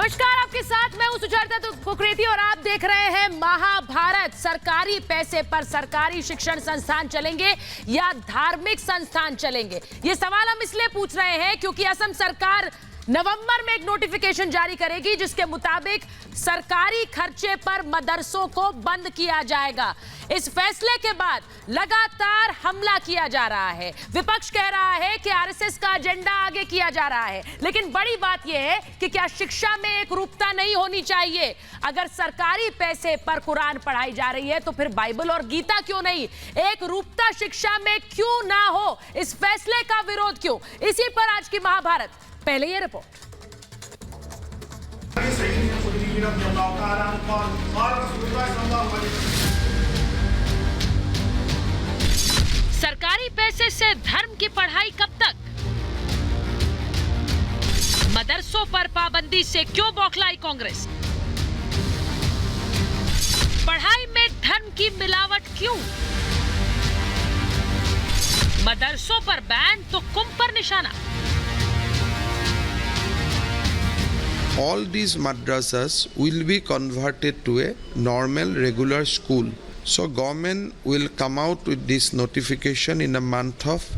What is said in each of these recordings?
नमस्कार, आपके साथ मैं हूं सुचरिता कुकरेती और आप देख रहे हैं महाभारत। सरकारी पैसे पर सरकारी शिक्षण संस्थान चलेंगे या धार्मिक संस्थान चलेंगे, ये सवाल हम इसलिए पूछ रहे हैं क्योंकि असम सरकार नवंबर में एक नोटिफिकेशन जारी करेगी जिसके मुताबिक सरकारी खर्चे पर मदरसों को बंद किया जाएगा। इस फैसले के बाद लगातार हमला किया जा रहा है। विपक्ष कह रहा है कि आरएसएस का एजेंडा आगे किया जा रहा है, लेकिन बड़ी बात यह है कि क्या शिक्षा में एक रूपता नहीं होनी चाहिए? अगर सरकारी पैसे पर कुरान पढ़ाई जा रही है तो फिर बाइबल और गीता क्यों नहीं? एक रूपता शिक्षा में क्यों ना हो? इस फैसले का विरोध क्यों? इसी पर आज की महाभारत। पहले ये रिपोर्ट। सरकारी पैसे से धर्म की पढ़ाई कब तक? मदरसों पर पाबंदी से क्यों बौखलाई कांग्रेस? पढ़ाई में धर्म की मिलावट क्यों? मदरसों पर बैन तो कुंभ पर निशाना। All these madrasas will be converted to a normal regular school. So government will come out with this notification in the month of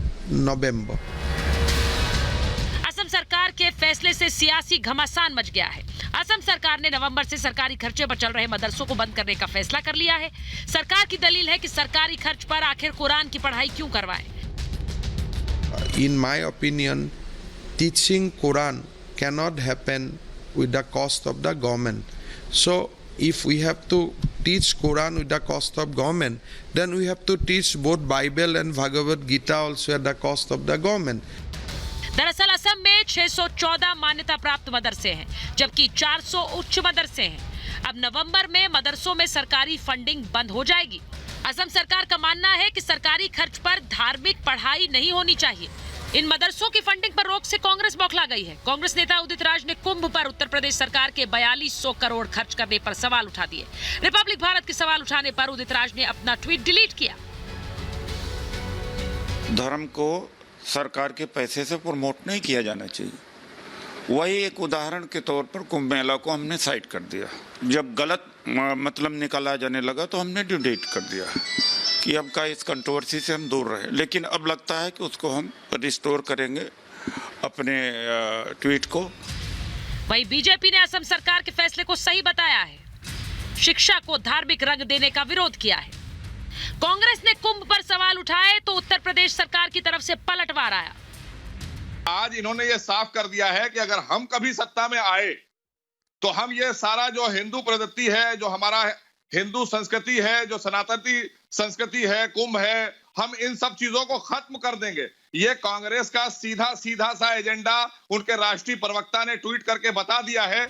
November. Assam सरकार के फैसले से सियासी घमासान मच गया है। असम सरकार ने नवंबर से सरकारी खर्चे पर चल रहे मदरसों को बंद करने का फैसला कर लिया है। सरकार की दलील है कि सरकारी खर्च पर आखिर कुरान की पढ़ाई क्यों करवाएं? In my opinion, teaching Quran cannot happen with the cost of the government. So if we have to teach Quran with the cost of government, then we have to teach both Bible and Bhagavad Gita also at the cost of the government. दरअसल असम में 614 मान्यता प्राप्त मदरसे हैं, जबकि 400 उच्च मदरसे हैं। अब नवंबर में मदरसों में सरकारी फंडिंग बंद हो जाएगी। असम सरकार का मानना है कि सरकारी खर्च पर धार्मिक पढ़ाई नहीं होनी चाहिए। इन मदरसों की फंडिंग पर रोक से कांग्रेस बौखला गई है। कांग्रेस नेता उदित राज ने कुंभ पर उत्तर प्रदेश सरकार के 4200 करोड़ खर्च करने पर सवाल उठा दिए। रिपब्लिक भारत के सवाल उठाने पर उदित राज ने अपना ट्वीट डिलीट किया। धर्म को सरकार के पैसे से प्रमोट नहीं किया जाना चाहिए। वही एक उदाहरण के तौर पर कुंभ मेला को हमने साइड कर दिया। जब गलत मतलब निकाला जाने लगा तो हमने डिलीट कर दिया कि अब का इस कंट्रोवर्सी से हम दूर रहे। लेकिन अब लगता है कि उसको हम रिस्टोर करेंगे अपने ट्वीट को। वहीं बीजेपी ने असम सरकार के फैसले को सही बताया है। शिक्षा को धार्मिक रंग देने का विरोध किया है। कांग्रेस ने कुंभ पर सवाल उठाए तो उत्तर प्रदेश सरकार की तरफ से पलटवार आया। आज इन्होंने ये साफ कर दिया है कि अगर हम कभी सत्ता में आए तो हम ये सारा जो हिंदू प्रवृत्ति है, जो हमारा हिंदू संस्कृति है, जो सनातनी संस्कृति है, कुंभ है, हम इन सब चीजों को खत्म कर देंगे। ये कांग्रेस का सीधा सा एजेंडा उनके राष्ट्रीय प्रवक्ता ने ट्वीट करके बता दिया है।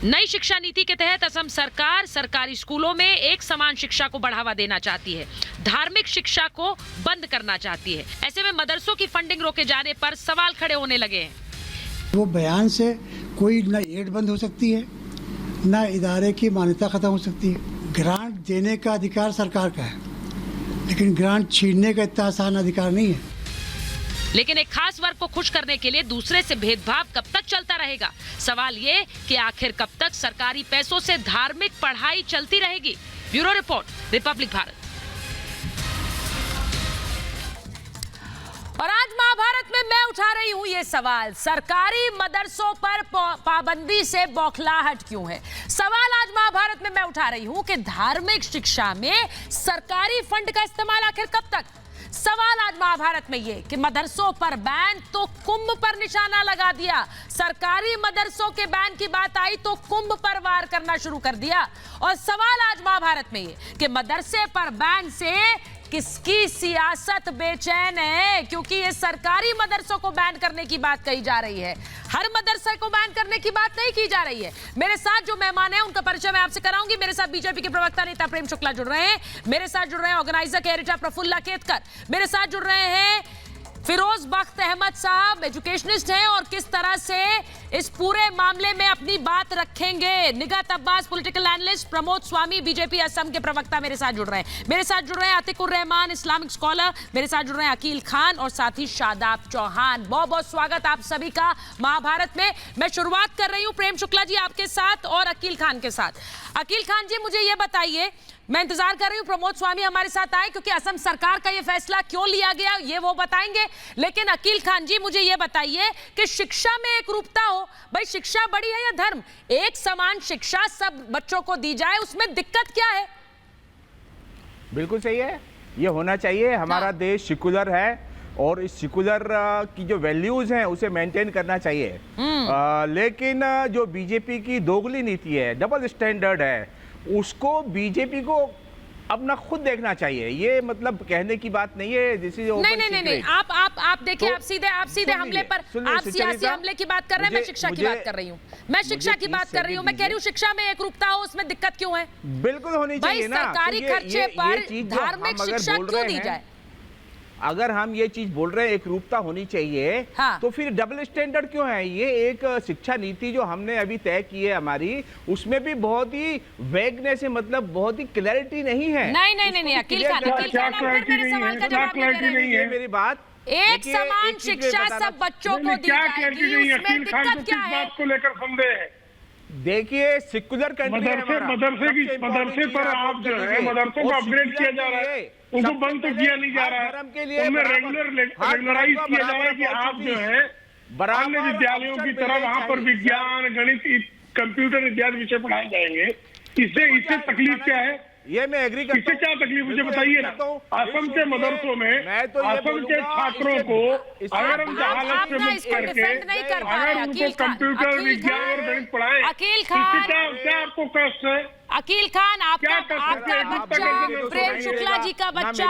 नई शिक्षा नीति के तहत असम सरकार सरकारी स्कूलों में एक समान शिक्षा को बढ़ावा देना चाहती है, धार्मिक शिक्षा को बंद करना चाहती है। ऐसे में मदरसों की फंडिंग रोके जाने पर सवाल खड़े होने लगे हैं। वो बयान से कोई न एड बंद हो सकती है, न इदारे की मान्यता खत्म हो सकती है। ग्रांट देने का अधिकार सरकार का है, लेकिन ग्रांट छीनने का इतना आसान अधिकार नहीं है। लेकिन एक खास वर्ग को खुश करने के लिए दूसरे से भेदभाव कब तक चलता रहेगा? सवाल ये कि आखिर कब तक सरकारी पैसों से धार्मिक पढ़ाई चलती रहेगी? Bureau report, Republic Bharat. और आज महाभारत में मैं उठा रही हूं ये सवाल, सरकारी मदरसों पर पाबंदी से बौखलाहट क्यों है? सवाल आज महाभारत में मैं उठा रही हूं कि धार्मिक शिक्षा में सरकारी फंड का इस्तेमाल आखिर कब तक? सवाल आज महाभारत में ये कि मदरसों पर बैन तो कुंभ पर निशाना लगा दिया। सरकारी मदरसों के बैन की बात आई तो कुंभ पर वार करना शुरू कर दिया। और सवाल आज महाभारत में ये कि मदरसे पर बैन से किसकी सियासत बेचैन है? क्योंकि ये सरकारी मदरसों को बैन करने की बात कही जा रही है, हर मदरसे को बैन करने की बात नहीं की जा रही है। मेरे साथ जो मेहमान हैं उनका परिचय मैं आपसे कराऊंगी। मेरे साथ बीजेपी के प्रवक्ता नेता प्रेम शुक्ला जुड़ रहे हैं, मेरे साथ जुड़ रहे हैं ऑर्गेनाइजर के एडिटर प्रफुल्ला केतकर, मेरे साथ जुड़ रहे हैं फिरोज बख्त अहमद साहब एजुकेशनिस्ट हैं और किस तरह से इस पूरे मामले में अपनी बात रखेंगे। निगहत अब्बास पॉलिटिकल एनालिस्ट, प्रमोद स्वामी बीजेपी असम के प्रवक्ता मेरे साथ जुड़ रहे हैं। मेरे साथ जुड़ रहे हैं अतिकुर रहमान इस्लामिक स्कॉलर, मेरे साथ जुड़ रहे हैं अकील खान और साथ ही शादाब चौहान। बहुत बहुत स्वागत आप सभी का महाभारत में। मैं शुरुआत कर रही हूं प्रेम शुक्ला जी आपके साथ और अकील खान के साथ। अकील खान जी मुझे ये बताइए, मैं इंतजार कर रही हूं प्रमोद स्वामी हमारे साथ आए क्योंकि असम सरकार का ये फैसला क्यों लिया गया ये वो बताएंगे, लेकिन अकील खान जी मुझे ये बताइए कि शिक्षा में एक रूपता हो, भाई शिक्षा बड़ी है या धर्म, एक समान शिक्षा सब बच्चों को दी जाए, उसमें दिक्कत क्या है? बिल्कुल सही है, ये होना चाहिए। हमारा देश सेकुलर है और इस सेकुलर की जो वैल्यूज हैं उसे मेंटेन करना चाहिए। लेकिन जो बीजेपी की दोगली नीति है, डबल स्टैंडर्ड है, उसको बीजेपी को अपना खुद देखना चाहिए। ये मतलब कहने की बात नहीं है। नहीं, आप देखिए, आप सीधे हमले पर, आप सियासी हमले की बात कर रहे हैं, मैं शिक्षा की बात कर रही हूँ, मैं शिक्षा की बात कर रही हूँ। मैं कह रही हूँ शिक्षा में एक रूपता हो, उसमें दिक्कत क्यों है? बिल्कुल होनी चाहिए ना। सरकारी खर्चे पर धार्मिक शिक्षा क्यों दी जाए? अगर हम ये चीज बोल रहे हैं एक रूपता होनी चाहिए, हाँ। तो फिर डबल स्टैंडर्ड क्यों है? ये एक शिक्षा नीति जो हमने अभी तय की है हमारी, उसमें भी बहुत ही वेगनेस है, मतलब बहुत ही क्लैरिटी नहीं है। नहीं अकील खान आप फिर मेरे सवाल का जवाब नहीं है। मेरी बात, एक समान शिक्षा सब बच्चों को दी जाएगी, उसमें दिक्कत क्या है? बात को लेकर संदेह है। देखिए सेक्युलर कंट्री है हमारा। मदरसे पर आप जो है मदरसों को अपग्रेड किया जा रहा है, उनको बंद तो किया नहीं जा रहा है, उनमें रेगुलराइज किया जा रहा है कि आप जो है अन्य विद्यालयों की तरह वहाँ पर विज्ञान, गणित, कंप्यूटर इत्यादि विषय पढ़ाए जाएंगे। इससे तकलीफ क्या है? ये मैं एग्री करता हूं। इससे क्या तकलीफ मुझे बताइए ना। असम के मदरसों में असम के छात्रों को अगर हम जहालत से मुक्त करके अगर उनको कंप्यूटर, विज्ञान और गणित पढ़ाएं, अकील खान, क्या आपको कष्ट है? अकील खान आपका बच्चा, प्रेम शुक्ला जी का बच्चा,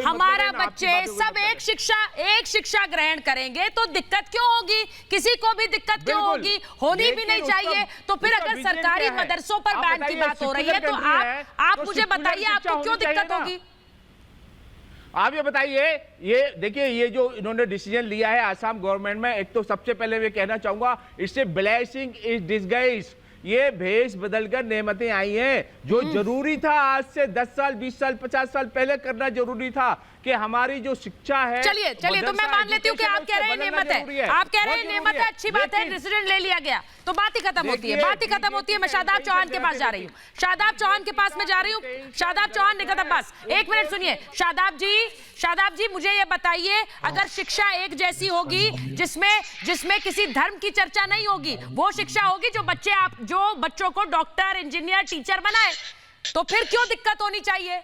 हमारा बच्चे सब एक शिक्षा ग्रहण करेंगे तो दिक्कत क्यों होगी? किसी को भी दिक्कत क्यों होगी? होनी भी नहीं चाहिए। तो फिर अगर सरकारी मदरसों पर बैन की बात हो रही है तो आप मुझे बताइए आपको क्यों दिक्कत होगी? आप ये बताइए। ये देखिए, ये जो इन्होंने डिसीजन लिया है आसाम गवर्नमेंट में, एक तो सबसे पहले मैं कहना चाहूंगा इससे ब्लेसिंग इज डिसगाइज। ये भेष बदलकर नेमतें आई हैं। जो जरूरी था आज से 10 साल, 20 साल, 50 साल पहले करना जरूरी था कि हमारी जो शिक्षा है। चलिए तो मैं मान लेती हूँ कि आप कह रहे हैं नेमत है, आप कह रहे हैं नेमत है, अच्छी बात है, डिसीजन ले लिया गया तो बात ही खत्म होती है। मैं शादाब चौहान के पास जा रही हूँ, शादाब चौहान के पास मैं जा रही हूँ। शादाब चौहान, निगहत अब्बास, एक मिनट सुनिए। शादाब जी मुझे ये बताइए, अगर शिक्षा एक जैसी होगी जिसमें किसी धर्म की चर्चा नहीं होगी, वो शिक्षा होगी जो बच्चों को डॉक्टर, इंजीनियर, टीचर बनाए, तो फिर क्यों दिक्कत होनी चाहिए?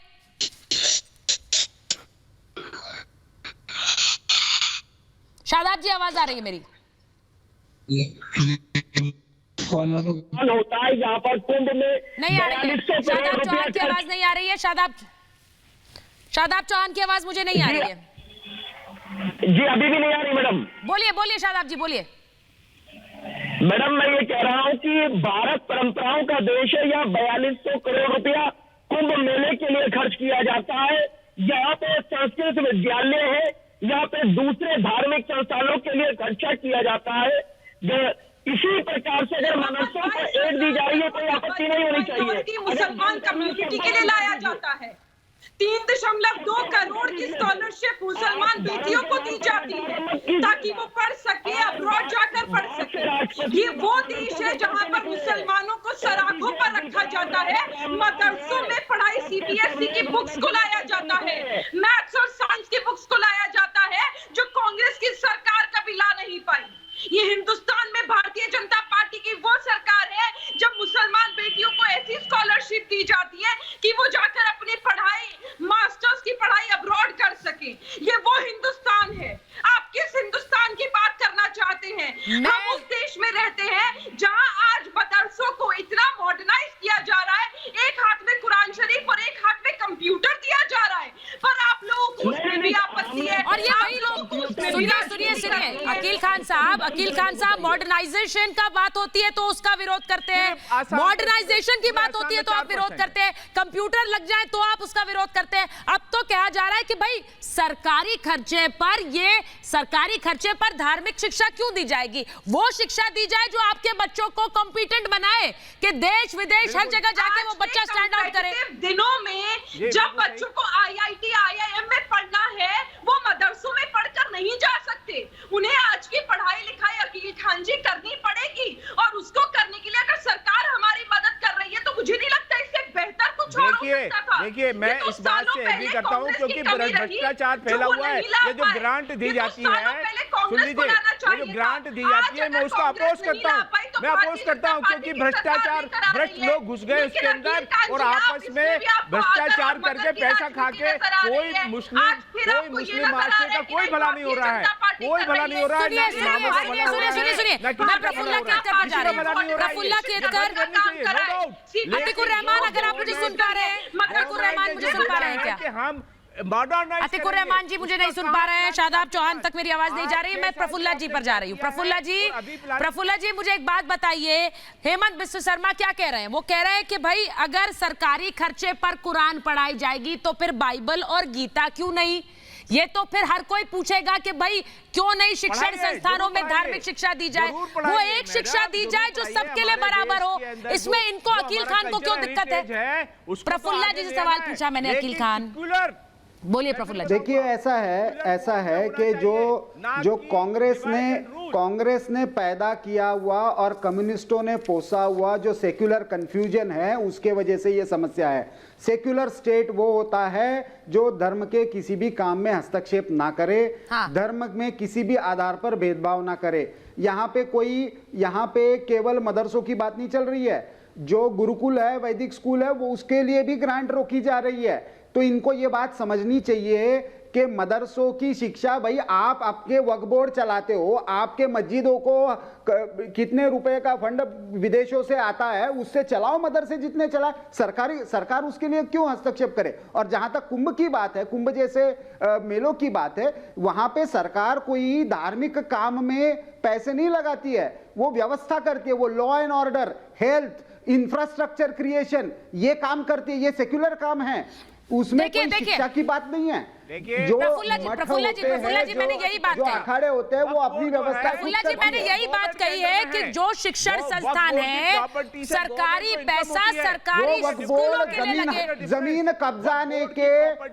शादाब जी आवाज आ रही है मेरी? होता है यहाँ पर कुंभ में नहीं आ रही है। शादाब चौहान की आवाज नहीं आ रही है। शादाब चौहान की आवाज मुझे नहीं आ रही है जी। अभी भी नहीं आ रही मैडम? बोलिए शादाब जी बोलिए। मैडम मैं ये कह रहा हूँ कि भारत परंपराओं का देश है। यहाँ 4200 करोड़ रुपया कुंभ मेले के लिए खर्च किया जाता है। यहाँ पे संस्कृत विद्यालय है, यहाँ पे दूसरे धार्मिक संस्थानों के लिए खर्चा किया जाता है। इसी प्रकार से अगर मदरसों को एड दी जा रही है कोई आपत्ति नहीं होनी चाहिए। मुसलमान कम्युनिटी के लिए लाया जाता है। 3.2 करोड़ की स्कॉलरशिप मुसलमान बेटियों को दी जाती है ताकि वो पढ़ सके, अब्रॉड जाकर पढ़ सके। ये वो देश है जहाँ पर मुसलमानों को सराखों पर रखा जाता है। मदरसों में पढ़ाई सीबीएसई की बुक्स को लाया जाता है, मैथ्स और साइंस की बुक्स को लाया जाता है, जो कांग्रेस की सरकार कभी ला नहीं पाई। ये हिंदुस्तान में भारतीय जनता पार्टी की वो सरकार है जब मुसलमान बेटियों को ऐसी स्कॉलरशिप दी जाती है कि वो जाकर अपनी पढ़ाई, मास्टर्स की पढ़ाई अब्रॉड कर सके। ये वो हिंदुस्तान है। आप किस हिंदुस्तान की बात करना चाहते हैं? हम उस देश में रहते हैं जहां आज मदरसों को इतना मॉडर्नाइज किया जा रहा है, एक हाथ में कुरान शरीफ और एक हाथ में कंप्यूटर दिया जा रहा है, पर आप लोगों को उसमें भी आपत्ति है। और ये वही लोग, सुनिए अकील खान साहब, अकील खान साहब, मॉडर्नाइजेशन का बात होती है तो उसका विरोध करते हैं, मॉडर्नाइजेशन की बात होती है तो आप विरोध करते हैं, कंप्यूटर लग जाए तो आप उसका विरोध करते हैं। अब तो कहा जा रहा है कि भाई सरकारी खर्चे पर धार्मिक शिक्षा क्यों दी जाएगी? वो शिक्षा दी जाए जो आपके बच्चों को कॉम्पिटेंट बनाए कि देश विदेश हर जगह जाके वो बच्चा स्टैंड आउट करे। दिनों में जब बच्चों को IIT IIM में पढ़ना है, वो मदरसों में पढ़कर नहीं जा सकते। उन्हें आज की पढ़ाई लिखाई अकील खान जी करनी पड़ेगी, और उसको करने के लिए अगर सरकार हमारी मदद कर रही है तो मुझे नहीं लगता इससे बेहतर कुछ और हो सकता था। देखिए, मैं इस बात से एग्री करता हूं, क्योंकि भ्रष्टाचार फैला हुआ है। ये जो ग्रांट दी जाती है, सुन लीजिए, ये जो ग्रांट दी जाती है, मैं उसका अपोज करता हूं, मैं अपोज करता हूं, क्योंकि भ्रष्टाचार, भ्रष्ट लोग घुस गए उसके अंदर और आपस में भ्रष्टाचार करके पैसा खा के कोई मुस्लिम माशरे का कोई भला नहीं हो रहा है, कोई भला नहीं हो रहा है। सुनिए, मैं प्रफुल्ला केतकर पर जा रही हूं। प्रफुल्ला केतकर, अतीकुर रहमान, अगर आप मुझे सुन पा रहे हैं, अतीकुर रहमान मुझे सुन पा रहे हैं क्या? हम अतीकुर रहमान जी मुझे नहीं सुन पा रहे हैं, शादाब चौहान तक मेरी आवाज नहीं जा रही, मैं प्रफुल्ला जी पर जा रही हूँ। प्रफुल्ला जी मुझे एक बात बताइए, हेमंत बिस्व शर्मा क्या कह रहे हैं? वो कह रहे हैं कि भाई अगर सरकारी खर्चे पर कुरान पढ़ाई जाएगी तो फिर बाइबल और गीता क्यों नहीं? ये तो फिर हर कोई पूछेगा कि भाई क्यों नहीं शिक्षण संस्थानों में धार्मिक शिक्षा दी जाए, वो एक शिक्षा दी जाए जो सबके लिए बराबर हो। इसमें इनको अकील खान को क्यों दिक्कत है? प्रफुल्ला जी से सवाल पूछा मैंने, अकील खान बोलिए। प्रफुल्ला जी, देखिए, ऐसा है कि जो कांग्रेस ने पैदा किया हुआ और कम्युनिस्टों ने पोसा हुआ जो सेक्युलर कंफ्यूजन है, उसके वजह से ये समस्या है। सेक्युलर स्टेट वो होता है जो धर्म के किसी भी काम में हस्तक्षेप ना करे, धर्म में किसी भी आधार पर भेदभाव ना करे। यहाँ पे केवल मदरसों की बात नहीं चल रही है, जो गुरुकुल है, वैदिक स्कूल है, वो उसके लिए भी ग्रांट रोकी जा रही है। तो इनको ये बात समझनी चाहिए कि मदरसों की शिक्षा, भाई आप आपके वक्फ बोर्ड चलाते हो, आपके मस्जिदों को कितने रुपए का फंड विदेशों से आता है, उससे चलाओ मदरसे जितने चलाए, सरकार उसके लिए क्यों हस्तक्षेप करे? और जहां तक कुंभ की बात है, कुंभ जैसे मेलों की बात है, वहां पे सरकार कोई धार्मिक काम में पैसे नहीं लगाती है, वो व्यवस्था करती है, वो law and order, health, infrastructure creation, ये काम करती है, ये सेक्युलर काम है, उसमें कोई शिक्षा की बात नहीं है। जो प्रफुल्ला जी मैंने यही बात जो अखाड़े होते हैं वो अपनी व्यवस्था। प्रफुल्ला जी मैंने यही बात कही है कि जो शिक्षण संस्थान है, सरकारी पैसा सरकारी स्कूलों के लिए लगे, जमीन कब्जाने के,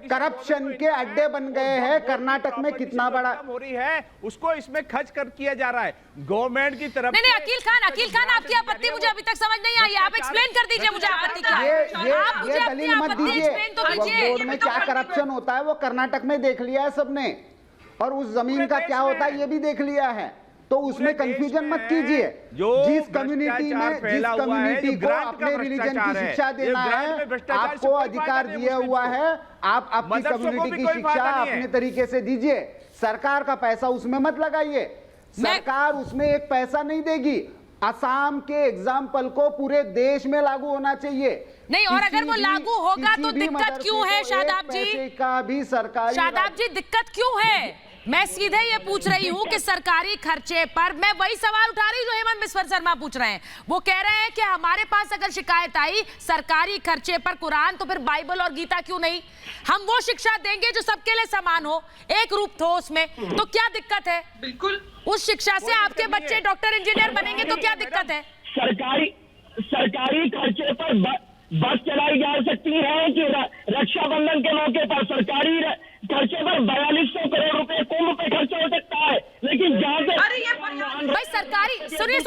करप्शन के अड्डे बन गए हैं। कर्नाटक में कितना बड़ा हो रही है, उसको इसमें खर्च किया जा रहा है गवर्नमेंट की तरफ। नहीं, अकील खान आपकी आपत्ति मुझे अभी तक समझ नहीं आई, आप एक्सप्लेन कर दीजिए मुझे आपत्ति क्या है। ये दलील मत दीजिए, बोर्ड में क्या करप्शन होता है वो कर्नाटक में देख लिया है सबने, और उस जमीन का क्या होता है ये भी देख लिया है। तो उसमें कंफ्यूजन मत कीजिए। जिस कम्युनिटी को अपने रिलीजन की शिक्षा देना है, आपको अधिकार दिया हुआ है, आप अपनी कम्युनिटी की शिक्षा अपने तरीके से दीजिए। सरकार का पैसा उसमें मत लगाइए, सरकार उसमें एक पैसा नहीं देगी। असम के एग्जाम्पल को पूरे देश में लागू होना चाहिए। नहीं, और अगर वो लागू होगा तो दिक्कत क्यों है शादाब जी? का भी सरकारी, शादाब जी दिक्कत क्यों है? मैं सीधे ये पूछ रही हूँ कि सरकारी खर्चे पर, मैं वही सवाल उठा रही हूँ जो हेमंत बिस्व शर्मा पूछ रहे हैं। वो कह रहे हैं कि हमारे पास अगर शिकायत आई सरकारी खर्चे पर कुरान, तो फिर बाइबल और गीता क्यों नहीं? हम वो शिक्षा देंगे जो सबके लिए समान हो, एक रूप हो उसमें, तो क्या दिक्कत है? बिल्कुल, उस शिक्षा से आपके बच्चे डॉक्टर इंजीनियर बनेंगे तो क्या दिक्कत है? सरकारी खर्चे पर बस चलाई जा सकती है कि रक्षाबंधन के मौके पर सरकारी खर्चे पर 4200 करोड़ रुपए कुंभ पे खर्च हो सकता है, लेकिन जहाँ से भाई सरकारी, सुनिए,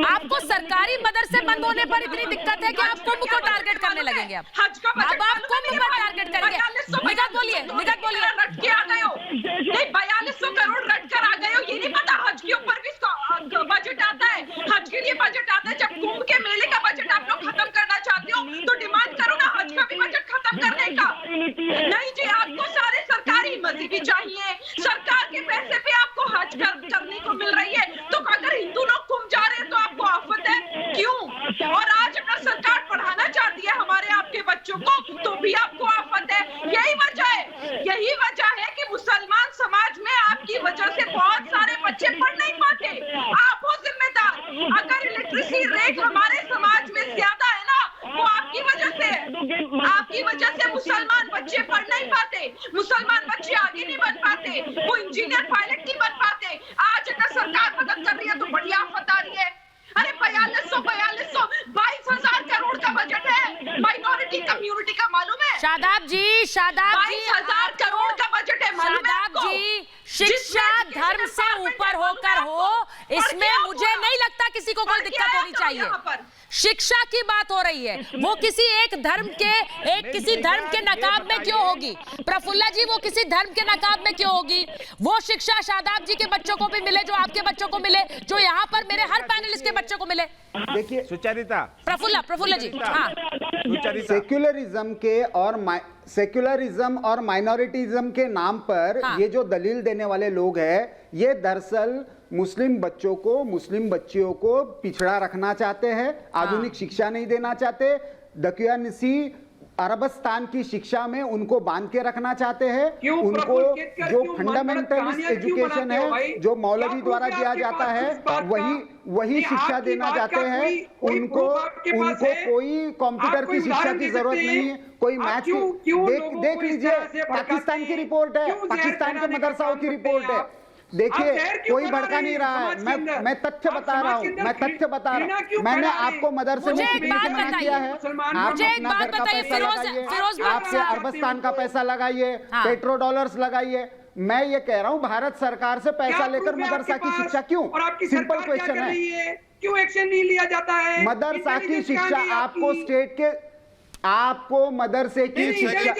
आपको सरकारी मदरसे बंद होने पर इतनी दिक्कत है कि आप कुंभ को टारगेट करने लगेंगे। अब आप कुंभ को टारगेट करेंगे। निगत बोलिए। 4200 करोड़ रट कर आ गए हो, ये नहीं पता हज के ऊपर भी बजट आता है, हज के लिए बजट आता है। जब कुंभ के मेले का बजट आप लोग खत्म करना चाहते हो तो डिमांड करो ना हज का भी बजट खत्म करने का। नहीं जी, आपको सारे सरकारी मस्जिद चाहिए, सरकार के पैसे पे आपको हज करने को मिल रही है, तो अगर हिंदू लोग कुंभ जा रहे हैं तो आपको आफत है क्यों? और आज अगर सरकार पढ़ाना चाहती है हमारे आपके बच्चों को तो भी आपको आफत है। यही वजह है कि मुसलमान समाज में आपकी वजह से बहुत सारे बच्चे पढ़ नहीं पाते। मुसलमान बच्चे आगे नहीं बढ़ पाते, वो इंजीनियर पायलट नहीं बन पाते। आज अगर सरकार मदद कर रही है तो बड़ी आफत आ रही है। अरे 22,000 करोड़ का बजट है माइनॉरिटी कम्युनिटी का, मालूम है? शादाब जी 22,000 करोड़ का बजट है, मालूम है शादाब आपको? जी, शिक्षा धर्म से ऊपर होकर हो, इसमें मुझे नहीं लगता किसी को कोई दिक्कत होनी चाहिए। शिक्षा की बात हो रही है, वो किसी एक धर्म के नकाब में क्यों होगी? प्रफुल्ला जी, वो किसी धर्म के नकाब में क्यों होगी? वो शिक्षा शादाब जी के बच्चों को भी मिले, जो आपके बच्चों को मिले, जो यहाँ पर मेरे हर पैनलिस्ट के बच्चों को मिले। देखिए सुचरिता, प्रफुल्ला जी, हाँ, सेक्युलरिज्म और माइनॉरिटीज्म के नाम पर ये जो दलील देने वाले लोग हैं, ये दरअसल मुस्लिम बच्चों को, मुस्लिम बच्चियों को पिछड़ा रखना चाहते हैं, आधुनिक शिक्षा नहीं देना चाहते, दकियानसी अरबस्तान की शिक्षा में उनको बांध के रखना चाहते हैं। उनको जो फंडामेंटलिस्ट एजुकेशन है, जो मौलवी द्वारा दिया जाता है, वही शिक्षा देना चाहते हैं। उनको कोई कंप्यूटर की शिक्षा की जरूरत नहीं है, कोई मैथ की। देख लीजिए, पाकिस्तान की रिपोर्ट है, पाकिस्तान के मदरसाओं की रिपोर्ट है। देखिए, कोई भड़का नहीं रहा है, मैं तथ्य बता रहा हूँ, मैंने आपको मदरसे में सीखने से मना किया है। आप अपना घर का पैसा लगाइए, आपके अरबस्तान का पैसा लगाइए, पेट्रो डॉलर्स लगाइए। मैं ये कह रहा हूँ, भारत सरकार से पैसा लेकर मदरसा की शिक्षा क्यों? सिंपल क्वेश्चन है, क्यों एक्शन नहीं लिया जाता है? मदरसा की शिक्षा आपको मदरसे की शिक्षा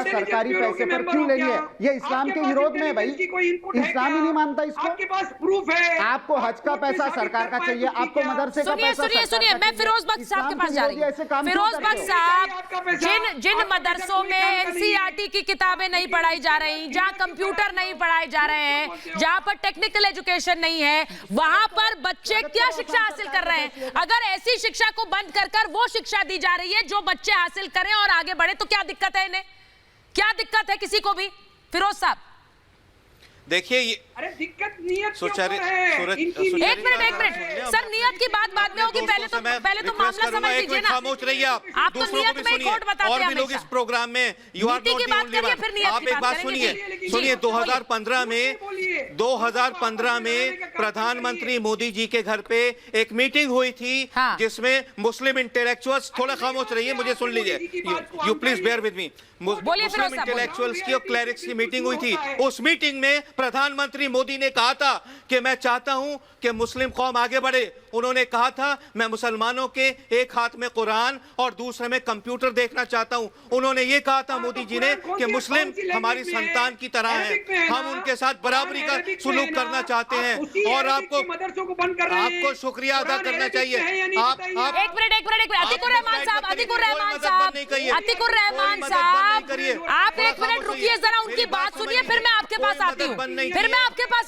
सरकारी पैसे पर क्यों लेनी है? ये इस्लाम के विरोध में है भाई, इस्लाम ही नहीं मानता इसको। आपके पास प्रूफ है? आपको हज का पैसा सरकार का चाहिए, आपको मदरसे का पैसा। सुनिए, मैं फिरोज बख्श साहब के पास जा रही हूँ। फिरोज बख्श साहब, जिन मदरसों में एनसीईआरटी की किताबें नहीं पढ़ाई जा रही, जहाँ कंप्यूटर नहीं पढ़ाए जा रहे हैं, जहाँ पर टेक्निकल एजुकेशन नहीं है, वहां पर बच्चे क्या शिक्षा हासिल कर रहे हैं? अगर ऐसी शिक्षा को बंद कर वो शिक्षा जा रही है जो बच्चे हासिल करें और आगे बढ़े, तो क्या दिक्कत है इन्हें? क्या दिक्कत है किसी को भी? फिरोज साहब देखिए, अरे दिक्कत नियत के ऊपर है। एक मिनट सर, नियत की बात बाद में होगी, पहले तो मामला समझ लीजिए ना। खामोश रहिए आप तो नियत में खोट बताते हैं। और भी लोग इस प्रोग्राम में you are not the only one. आप एक बात सुनिए, 2015 में प्रधानमंत्री मोदी जी के घर पे एक मीटिंग हुई थी, जिसमें मुस्लिम इंटेलेक्चुअल्स, थोड़ा खामोश रहिए, मुझे सुन लीजिए, you please bear with me. Muslim intellectuals की और क्लेरिक्स की मीटिंग हुई थी। उस मीटिंग में प्रधानमंत्री मोदी ने कहा था कि मैं चाहता हूं कि मुस्लिम कौम आगे बढ़े। उन्होंने कहा था, मैं मुसलमानों के एक हाथ में कुरान और दूसरे में कंप्यूटर देखना चाहता हूं। उन्होंने ये कहा था मोदी जी ने कि मुस्लिम हमारी संतान की तरह हैं, हम उनके साथ बराबरी का सुलूक करना चाहते हैं। और आपको शुक्रिया अदा करना चाहिए। आप एक मिनट अतिकुर रहमान साहब, आप एक मिनट रुकिए, जरा उनकी बात सुनिए, फिर मैं आपके पास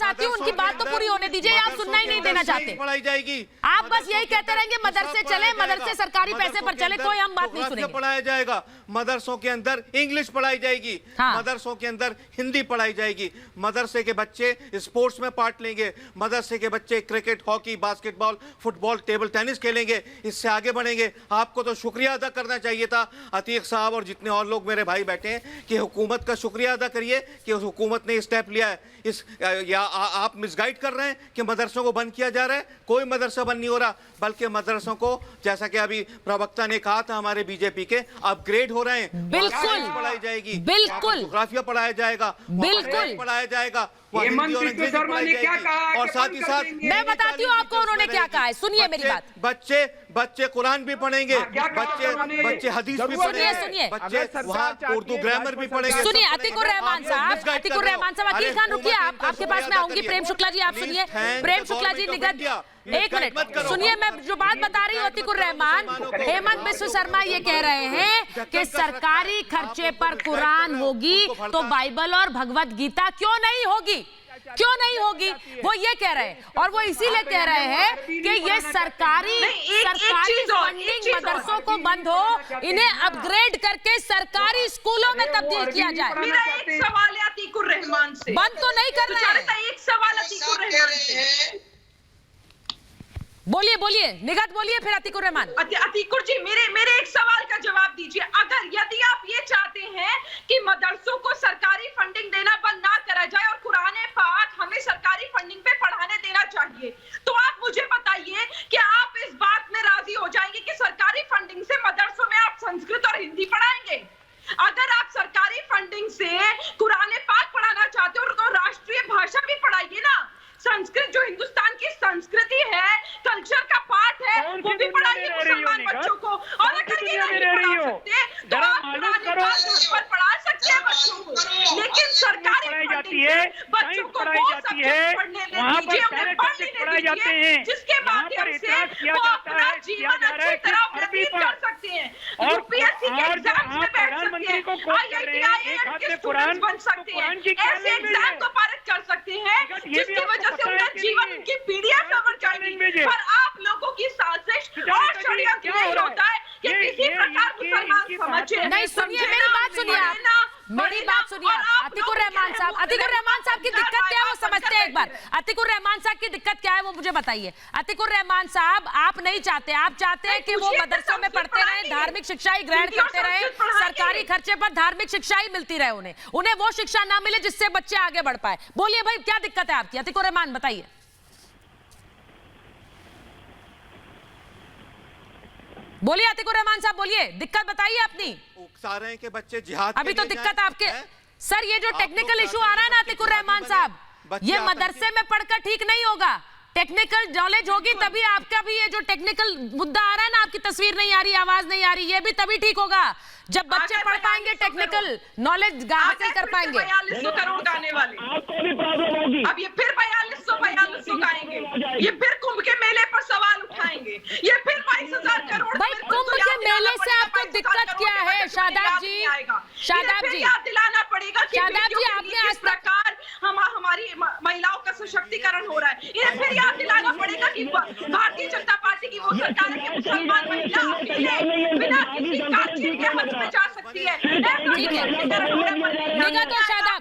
आती हूँ। उनकी बात तो पूरी होने दीजिए, आप सुनना ही नहीं देना चाहते। पढ़ाई जाएगी, आप बस यही कहते रहेंगे मदरसे चले, मदरसे सरकारी पैसे पर चले, कोई हम बात नहीं सुनेंगे। पढ़ाया जाएगा, मदरसों के अंदर इंग्लिश पढ़ाई जाएगी, मदरसों के अंदर हिंदी पढ़ाई जाएगी, मदरसे के बच्चे स्पोर्ट्स में पार्ट लेंगे, मदरसे के बच्चे cricket, hockey, basketball, football, table tennis खेलेंगे, इससे आगे बढ़ेंगे। आपको तो शुक्रिया अदा करना चाहिए था, अतीक साहब और जितने और लोग मेरे भाई बैठे हैं, कि हुकूमत का शुक्रिया अदा करिए कि उस हुकूमत ने स्टेप लिया है। आप मिसगाइड कर रहे हैं कि मदरसों को बंद किया जा रहा है। कोई मदरसा बंद नहीं हो रहा, बल्कि मदरसों को, जैसा कि अभी प्रवक्ता ने कहा था हमारे बीजेपी के, अपग्रेड हो रहे हैं। बिल्कुल पढ़ाई जाएगी, बिल्कुल जोग्राफिया पढ़ाया जाएगा, बिल्कुल पढ़ाया जाएगा, और साथ ही साथ मैं बताती हूँ आपको उन्होंने क्या कहा है। सुनिए मेरी बात। बच्चे कुरान भी पढ़ेंगे, बच्चे हदीस भी पढ़ेंगे, बच्चे वहाँ उर्दू ग्रामर भी पढ़ेंगे। सुनिए अतिकुर रहमान साहब, अकील खान रुकिए, आपके पास मैं आऊंगी। प्रेम शुक्ला जी आप सुनिए, प्रेम शुक्ला जी निगत, एक मिनट सुनिए, मैं जो बात बता रही हूँ अतिकुर रहमान, हेमंत बिस्व शर्मा ये कह रहे हैं कि सरकारी खर्चे पर कुरान होगी तो बाइबल और भगवत गीता क्यों नहीं होगी? क्यों नहीं होगी? वो ये कह रहे हैं, और वो इसीलिए कह रहे हैं कि ये सरकारी फंडिंग मदरसों को बंद हो, इन्हें अपग्रेड करके सरकारी स्कूलों में तब्दील किया जाए। मेरा एक सवाल है अतीकुर रहमान से, बंद तो नहीं कर रहे हैं। एक सवाल अतीकुर रहमान से, बोलिए बोलिए निगत बोलिए, फिर अतीकुर रहमान। अतीकुर जी मेरे एक सवाल का जवाब दीजिए। अगर यदि आप ये चाहते हैं कि मदरसों को सरकारी फंडिंग देना बंद ना करा जाए और कुरान पाक हमें सरकारी फंडिंग पे पढ़ाने देना चाहिए, तो आप मुझे बताइए कि आप इस बात में राजी हो जाएंगे कि सरकारी फंडिंग से मदरसों में आप संस्कृत और हिंदी पढ़ाएंगे? अगर आप सरकारी फंडिंग से कुरान पाक पढ़ाना चाहते हो तो राष्ट्रीय भाषा भी पढ़ाइए ना। संस्कृत जो हिंदुस्तान की संस्कृति है, कल्चर का पार्ट है, वो भी पढ़ाइए मुसलमान बच्चों को। और अगर ये नहीं पढ़ा सकते तो आप कुरान पाक घर पर पढ़ा सकते हैं बच्चों को, लेकिन सरकारी फंडिंग से बच्चों को वो सब्जेक्ट पढ़ने दीजिए, उन्हें पढ़ लेने दीजिए, जिसके माध्यम से वो अपना जीवन अच्छी तरह व्यतीत कर सकते हैं, यूपीएससी के एग्जाम्स में बैठ सकते हैं, IIT IIM के स्टूडेंट्स बन सकते हैं, ऐसे एग्जाम को पारित कर सकते हैं जिसकी वजह से उनका जीवन, उनकी पीढ़ियां संवर जाएंगी। पर आप लोगों की साजिश और षड्यंत्र यही होता है कि किसी प्रकार मुसलमान समझे नहीं। सुनिए मेरी बात सुनिए, मेरी बात सुनिए। अतीकुर रहमान साहब की दिक्कत क्या है वो समझते हैं एक बार। अतीकुर रहमान साहब की दिक्कत क्या है वो मुझे बताइए। अतीकुर रहमान साहब, आप नहीं चाहते, आप चाहते हैं कि वो मदरसों में पढ़ते रहे, धार्मिक शिक्षा ही ग्रहण करते रहे, सरकारी खर्चे पर धार्मिक शिक्षा ही मिलती रहे, उन्हें वो शिक्षा ना मिले जिससे बच्चे आगे बढ़ पाए। बोलिए भाई क्या दिक्कत है आपकी? अतीकुर रहमान बताइए। बोलिए अतीकुर रहमान साहब, बोलिए दिक्कत बताइए अपनी। उकसा रहे हैं कि बच्चे जिहाद अभी तो दिक्कत आपके सर, ये जो टेक्निकल इशू आ रहा है ना अतीकुर रहमान साहब, ये मदरसे में पढ़कर ठीक नहीं होगा। टेक्निकल नॉलेज होगी तभी आपका भी ये जो टेक्निकल मुद्दा आ रहा है ना, आपकी तस्वीर नहीं आ रही, आवाज नहीं आ रही, ये भी तभी ठीक होगा जब बच्चे पढ़ पाएंगे, टेक्निकल नॉलेज हासिल कर पाएंगे। 4200 करोड़ का आने वाले, आपको भी प्रॉब्लम होगी। अब ये फिर 4200 का आएंगे, ये फिर कुंभ के मेले पर सवाल उठाएंगे, ये फिर 22,000 करोड़। भाई कुंभ के मेले से आपको दिक्कत क्या है शादाब जी? शादाब जी याद दिलाना पड़ेगा कि शादाब जी आपने इस प्रकार हमारी महिलाओं का सशक्तिकरण हो रहा है। इन्हें फिर याद दिलाना पड़ेगा कि भारतीय जनता पार्टी की वो सरकार है कि मुसलमान महिला बिना किसी कानून के हद में जा सकती है। ठीक है, निगत और शादाब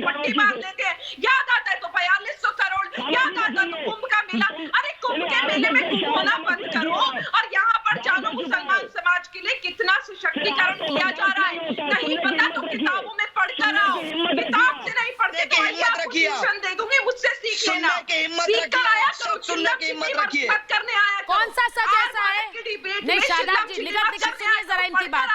पट्टी बांध लेते हैं, याद आता है तो 4200 करोड़, याद आता है तो कुंभ का मेला। अरे कुंभ के मेले में कुंभ होना बंद करो और यहाँ पर जानो मुसलमान समाज के लिए कितना सशक्तिकरण किया जा रहा है। नहीं पता तो किताबों में पढ़कर आओ, किताब से नहीं पढ़ते तो आपको ट्यूशन दे दूंगी, मुझसे सीख लेना, सीख कर आया करो, सुनने की हिम्मत रखिए, करने आया करो। कौन सा सच ऐसा है? नहीं शादाब जी, निगत सुनिए जरा इनकी बात,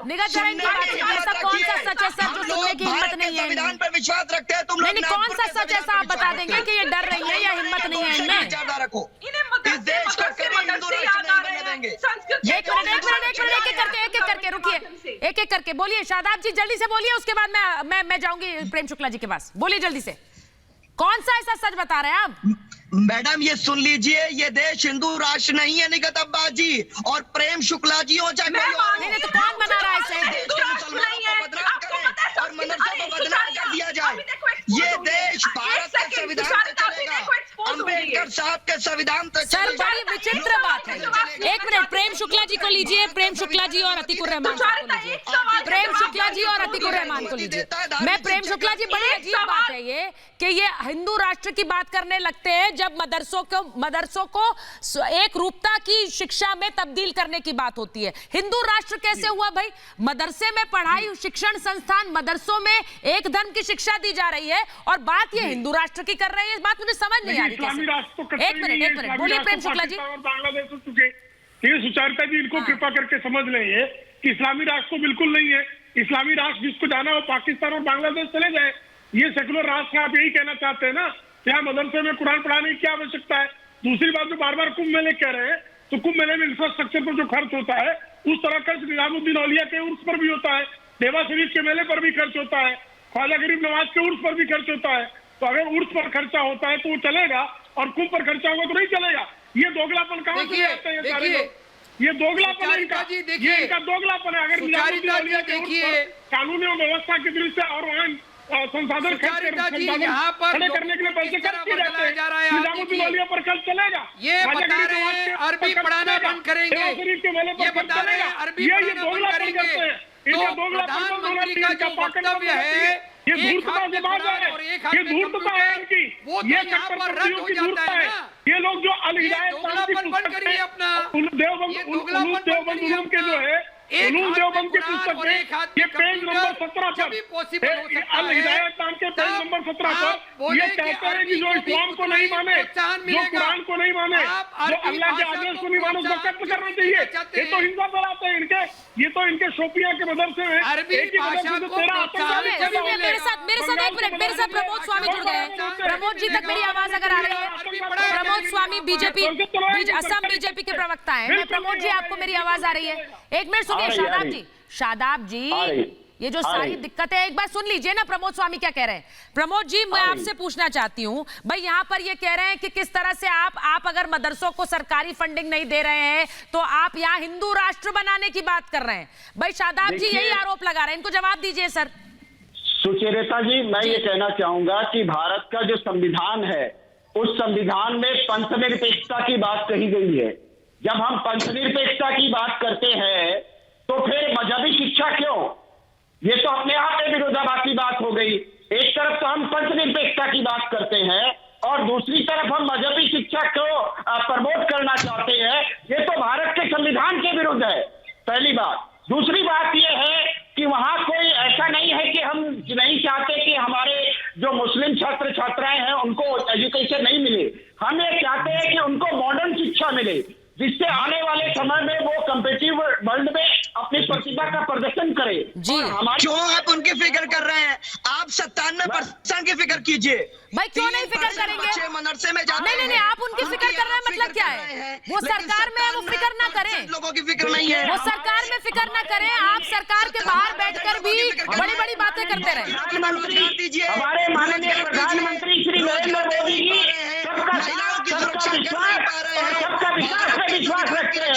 निगत जरा इनकी बात, ऐसा कौन सा सच है सर जो सुनने की हिम्मत नहीं है? संविधान पर विश्वास रखते हैं तुम लोग। नहीं, कौन सा सच ऐसा आप बता देंगे कि ये डर रही है या हिम्मत नहीं है इनमें? रखो, इस देश को कभी हिंदू राष्ट्र नहीं बनने देंगे। एक मिनट एक एक करके रुकिए, एक एक करके बोलिए। शादाब जी जल्दी से बोलिए, उसके बाद मैं जाऊंगी प्रेम शुक्ला जी के पास। बोलिए जल्दी से, कौन सा ऐसा सच बता रहे हैं आप? मैडम ये सुन लीजिए, ये देश हिंदू राष्ट्र नहीं है निगत अब्बास जी और प्रेम शुक्ला जी हो चाहे नहीं तो कौन बना रहा है इसे? और मदरसों को बदनाम कर दिया जाए। ये देश भारत के संविधान से चलेगा, अम्बेडकर साहब के संविधान से सर बड़ी विचित्र बात है। एक मिनट, प्रेम शुक्ला जी को लीजिए, प्रेम शुक्ला जी और अतीकुर रहमान को लीजिए, प्रेम शुक्ला जी और अतीकुर रहमान को लीजिए। मैं प्रेम शुक्ला जी, बड़ी अजीब बात है ये कि ये हिंदू राष्ट्र की बात करने लगते हैं जब मदरसों को एक रूपता की शिक्षा में तब्दील करने की बात होती है। हिंदू राष्ट्र कैसे हुआ भाई? मदरसे में पढ़ाई, शिक्षण संस्थान, मदरसों में एक धर्म की शिक्षा दी जा रही है और बात ये हिंदू राष्ट्र की कर रही है। इस बात मुझे समझ नहीं आ रही कैसे। एक मिनट बोलिए प्रेम शुक्ला जी। बांग्लादेश से तुझे ये सुचारिता जी, इनको कृपा करके समझ लेंगे कि इस्लामी राष्ट्र तो बिल्कुल नहीं है। इस्लामी राष्ट्र जिसको जाना हो पाकिस्तान और बांग्लादेश चले जाए। ये सेकुलर राष्ट्र है, आप यही कहना चाहते हैं ना? यहाँ मदरसे में कुरान पढ़ाने की क्या आवश्यकता है? दूसरी बात जो बार बार कुंभ मेले कह रहे हैं, तो कुंभ मेले में इंफ्रास्ट्रक्चर पर जो खर्च होता है उस तरह खर्च निजामुद्दीन औलिया के उर्स पर भी होता है, देवा शरीफ के मेले पर भी खर्च होता है, ख्वाजा गरीब नवाज के उर्स पर भी खर्च होता है। तो अगर उर्स पर खर्चा होता है तो वो चलेगा और कुंभ पर खर्चा होगा तो नहीं चलेगा। ये दोगलापन कहाँ से आता है? ये सारे लोग, ये दोगलापन है इनका, ये इनका दोगलापन है। अगर निजामुद्दीन औलिया के उर्स पर कानूनी और व्यवस्था की दृष्टि और वहाँ संसाधन खड़े करने के लिए पैसे खर्च किए जाते हैं, निजामुद्दीन औलिया पर खर्च चलेगा। ये बता रहे हैं अरबी पढ़ाना बंद करेंगे, शरीफ के मेले पर खर्च चलेगा। ये दोगलापन करते हैं। इनका दोगलापन बंद होना चाहिए, इनका पाखंड बंद होना चाहिए। ये धूर्तता की बात है, ये धूर्तता है इनकी, ये कट्टरपंथियों की धूर्तता है। ये लोग जो अल हिदायत नाम की पुस्तक है, देवबंद उलूम के जो है उलूम देवबंद की पुस्तक में ये पेज नंबर 17 पर अल हिदायत नाम के पेज नंबर 17 पर ये कहते हैं कि जो इस्लाम को नहीं माने, जो कुरान को नहीं माने, जो अल्लाह के आदेश को नहीं माने, उसको कत्ल करना चाहिए। ये तो हिंसा फैलाते हैं इनके, ये तो इनके शोपियां के मदरसे में एक ही मदरसे से 13 आतंकवादी। मेरे साथ एक मिनट, मेरे साथ प्रमोद स्वामी जुड़ गए हैं। प्रमोद जी तक मेरी आवाज अगर आ रही है? प्रमोद स्वामी बीजेपी असम बीजेपी के प्रवक्ता हैं। प्रमोद जी, आपको मेरी आवाज आ रही है? एक मिनट सुनिए शादाब जी, ये जो सारी दिक्कतें एक बार सुन लीजिए ना, प्रमोद स्वामी क्या कह रहे हैं। प्रमोद जी, मैं आपसे पूछना चाहती हूँ भाई, यहाँ पर ये कह रहे हैं कि किस तरह से आप अगर मदरसों को सरकारी फंडिंग नहीं दे रहे हैं तो आप यहाँ हिंदू राष्ट्र बनाने की बात कर रहे हैं। भाई शादाब जी यही आरोप लगा रहे हैं, इनको जवाब दीजिए सर। सुचेता जी, मैं ये कहना चाहूंगा कि भारत का जो संविधान है, उस संविधान में पंथनिरपेक्षता की बात कही गई है। जब हम पंथनिरपेक्षता की बात करते हैं तो फिर मजहबी शिक्षा क्यों? ये तो अपने आप में विरोधाभासी बात हो गई। एक तरफ तो हम पंथनिरपेक्षता की बात करते हैं और दूसरी तरफ हम मजहबी शिक्षा को प्रमोट करना चाहते हैं। ये तो भारत के संविधान के विरुद्ध है, पहली बात। दूसरी बात यह है कि वहां कोई ऐसा नहीं है कि हम नहीं चाहते कि हमारे जो मुस्लिम छात्र छात्राएं हैं उनको एजुकेशन नहीं मिले। हम ये चाहते हैं कि उनको मॉडर्न शिक्षा मिले, जिससे आने वाले समय में वो कम्पिटिटिव वर्ल्ड में अपनी प्रतिभा का प्रदर्शन करे। जी क्यों आप उनकी फिक्र कर रहे हैं? आप 97% की फिक्र कीजिए। भाई क्यों नहीं फिक्र करेंगे? मदरसे में जाते हैं। नहीं, आप उनकी फिक्र कर रहे हैं मतलब क्या है? वो सरकार में है, वो फिक्र ना करें। लोगों की फिक्र नहीं है, वो सरकार में फिक्र ना करें। आप सरकार के बाहर बैठकर भी बड़ी बड़ी बातें करते रहे। हमारे माननीय प्रधानमंत्री श्री नरेंद्र मोदी जी सबका विश्वास रखते हैं।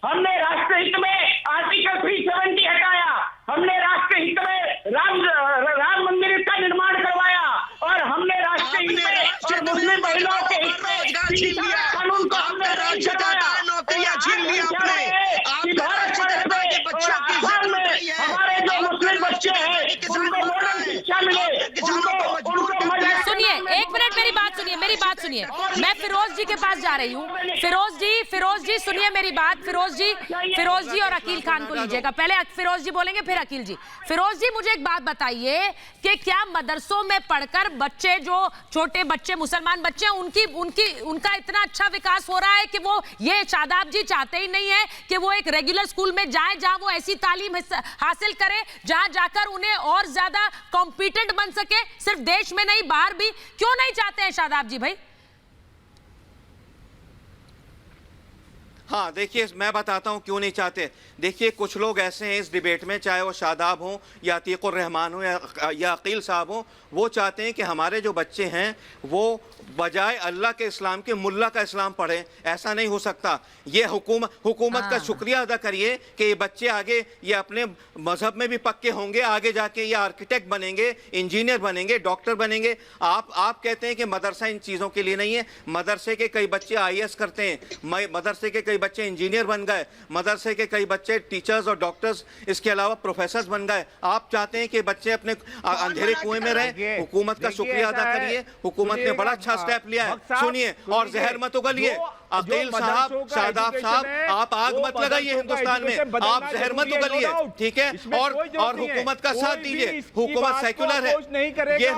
हमने राष्ट्रहित में आर्टिकल 370 हटाया, हमने राष्ट्रहित में राम मंदिर का निर्माण करवाया और हमने राष्ट्रहित में मुस्लिम महिलाओं के हित में कानून को हमने रद्द करवाया। नौकरियां छीन ली आपने। हमारे जो मुस्लिम बच्चे हैं उनको मॉडर्न शिक्षा मिले। सुनिए, एक मिनट मेरी बात सुनिए। मैं फिरोज जी के पास जा रही हूँ। फिरोज जी सुनिए मेरी बात। फिरोज जी और अकील खान को लीजिएगा। पहले फिरोज जी बोलेंगे फिर अकील जी। फिरोज जी, मुझे एक बात बताइए कि क्या मदरसों में पढ़कर बच्चे, जो छोटे बच्चे मुसलमान बच्चे उनका इतना अच्छा विकास हो रहा है कि वो, ये शादाब जी चाहते ही नहीं है कि वो एक रेगुलर स्कूल में जाए जहां वो ऐसी तालीम हासिल करे जहां जाकर उन्हें और ज्यादा कॉम्पिटेंट बन सके, सिर्फ देश में नहीं बाहर भी? क्यों नहीं चाहते हैं शादाब जी भाई? हाँ, देखिए मैं बताता हूँ क्यों नहीं चाहते। देखिए कुछ लोग ऐसे हैं इस डिबेट में, चाहे वो शादाब हो या अतीकुर रहमान हो या अकील साहब हो, वो चाहते हैं कि हमारे जो बच्चे हैं वो बजाय अल्लाह के इस्लाम के मुल्ला का इस्लाम पढ़ें। ऐसा नहीं हो सकता। ये हुकूमत का शुक्रिया अदा करिए कि ये बच्चे आगे ये अपने मजहब में भी पक्के होंगे, आगे जाके ये आर्किटेक्ट बनेंगे, इंजीनियर बनेंगे, डॉक्टर बनेंगे। आप कहते हैं कि मदरसा इन चीज़ों के लिए नहीं है। मदरसे के कई बच्चे IAS करते हैं, मदरसे के कई बच्चे इंजीनियर बन गए, मदरसे के कई बच्चे टीचर्स और डॉक्टर्स, इसके अलावा प्रोफेसर्स बन गए। आप चाहते हैं कि बच्चे अपने अंधेरे कुएं में रहे। हुकूमत का शुक्रिया अदा करिए, हुकूमत ने बड़ा अच्छा स्टेप लिया है। सुनिए और जहर मत उगलिए। अकील साहब, शादाब साहब, आप आग मत लगाइए हिंदुस्तान में, आप जहर मत उगलिए, ठीक है? और हुकूमत का साथ दीजिए। हुकूमत सेक्युलर है। ये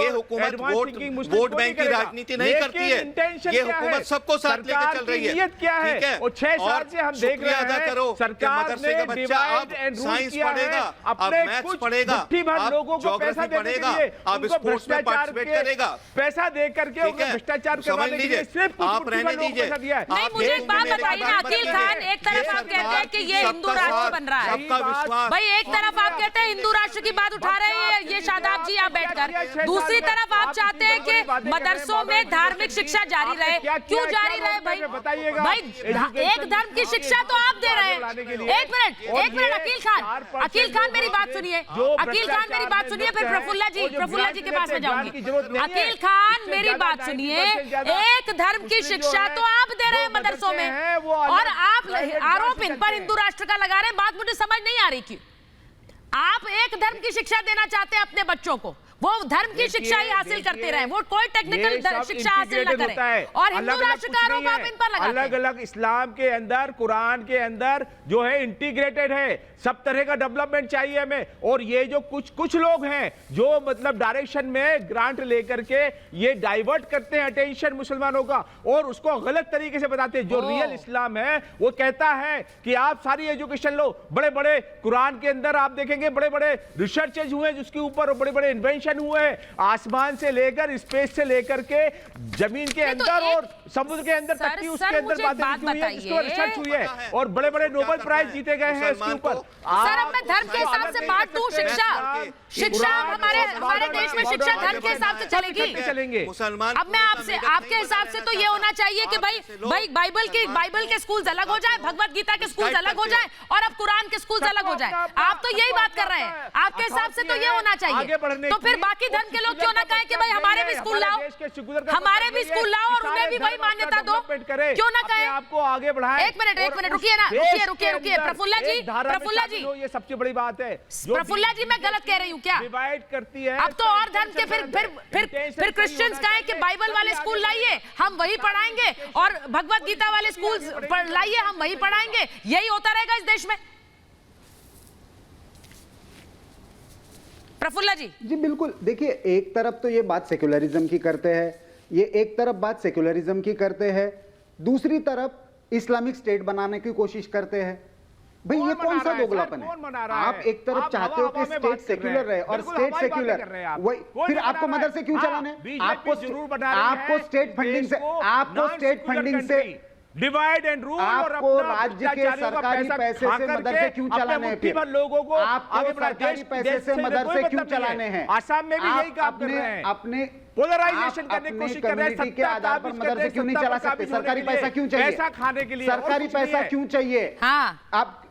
हुकूमत वोट बैंक की राजनीति नहीं करती है। ये हुकूमत सबको साथ लेकर चल रही है, ठीक है? और शुक्रिया अदा करो कि मदरसे का बच्चा अब साइंस पढ़ेगा, अब मैथ्स पढ़ेगा, अब ज्योग्राफी पढ़ेगा, अब स्पोर्ट्स में पार्टिसिपेट करेगा। पैसा दे करके भ्रष्टाचार करवाने के लिए सिर्फ आप रहने दीजिए। नहीं, मुझे एक बात बताइए ना अकील खान, एक तरफ आप कहते हैं कि ये हिंदू राष्ट्र बन रहा है भाई, एक तरफ आप कहते हैं हिंदू राष्ट्र की बात उठा रहे हैं ये शादाब जी आप बैठकर, दूसरी तरफ आप चाहते हैं कि मदरसों में धार्मिक शिक्षा जारी रहे। क्यों जारी रहे भाई? एक धर्म की शिक्षा तो आप दे रहे हैं। एक मिनट अकील खान मेरी बात सुनिए। फिर प्रफुल्ला जी के पास में जाऊंगी। अकील खान मेरी बात सुनिए। एक धर्म की शिक्षा शिक्षा तो आप दे रहे हैं मदरसों में, और आप आरोप इन पर हिंदू राष्ट्र का लगा रहे हैं। बात मुझे समझ नहीं आ रही कि आप एक धर्म की शिक्षा देना चाहते हैं अपने बच्चों को, वो धर्म की शिक्षा ही हासिल करते रहे, वो कोई टेक्निकल शिक्षा हासिल ना करें, और हिंदू राष्ट्र का आरोप आप इन पर लगाते हैं। अलग अलग इस्लाम के अंदर, कुरान के अंदर जो है इंटीग्रेटेड है, सब तरह का डेवलपमेंट चाहिए हमें। और ये जो कुछ लोग हैं जो मतलब डायरेक्शन में ग्रांट लेकर के ये डाइवर्ट करते हैं अटेंशन मुसलमानों का, और उसको गलत तरीके से बताते हैं। जो रियल इस्लाम है वो कहता है कि आप सारी एजुकेशन लो, बड़े बड़े कुरान के अंदर आप देखेंगे बड़े बड़े रिसर्चेज हुए जिसके ऊपर बड़े बड़े इन्वेंशन हुए हैं, आसमान से लेकर स्पेस से लेकर के जमीन के अंदर और समुद्र के अंदर तक की उसके अंदर बात हुई है, जिसको रिसर्च हुई है, और बड़े बड़े नोबेल प्राइज जीते गए हैं इसके ऊपर। सर अब मैं धर्म के हिसाब से बात दूं, शिक्षा हमारे देश में शिक्षा धर्म के हिसाब से चलेगी। मुसलमान अब मैं आपसे, आपके हिसाब से तो ये होना चाहिए कि भाई बाइबल के स्कूल्स अलग हो जाए, भगवत गीता के स्कूल्स अलग हो जाए, और अब कुरान के स्कूल्स अलग हो जाए। आप तो यही बात कर रहे हैं, आपके हिसाब से तो ये होना चाहिए। तो फिर बाकी धर्म के लोग क्यों ना कहें कि भाई हमारे भी स्कूल लाओ, हमारे भी स्कूल लाओ और उन्हें भी वही मान्यता दो, क्यों ना कहें? आपको आगे बढ़ाए। एक मिनट रुकिए ना, रुकिए प्रफुल्ला जी, ये सबसे बड़ी बात है। प्रफुल्ला जी, मैं गलत कह रही हूँ क्या? डिवाइड करती है। अब तो और धर्म के फिर क्रिश्चियंस कहें कि बाइबल वाले स्कूल लाइए, हम वही पढ़ाएंगे, और भगवत गीता वाले स्कूल लाइए, हम वही पढ़ाएंगे। यही होता रहेगा इस देश में। प्रफुल्ला जी बिल्कुल। देखिए, एक तरफ तो ये बात सेक्युलरिज्म की करते हैं, ये एक तरफ बात सेक्युलरिज्म की करते हैं, दूसरी तरफ इस्लामिक स्टेट बनाने की कोशिश करते हैं। भाई ये कौन सा दोगलापन है? आप एक तरफ चाहते हो कि स्टेट सेक्युलर रहे और स्टेट सेक्युलर, वही फिर आपको मदरसे क्यों चलाने? आपको स्टेट फंडिंग से डिवाइड एंड रूल, आपको राज्य के सरकारी पैसे से मदरसे क्यों चलाने हैं? फिर लोगों को आपको सरकारी पैसे से मदरसे क्यों चलाने हैं? आसाम में भी यही काम कर रहे हैं, अपने पोलराइजेशन करने की कोशिश कर रहे हैं। के आधार पर मदरसे क्यों नहीं चला सकते? सरकारी पैसा क्यों चाहिए? पैसा खाने के लिए सरकारी पैसा क्यों चाहिए? हाँ,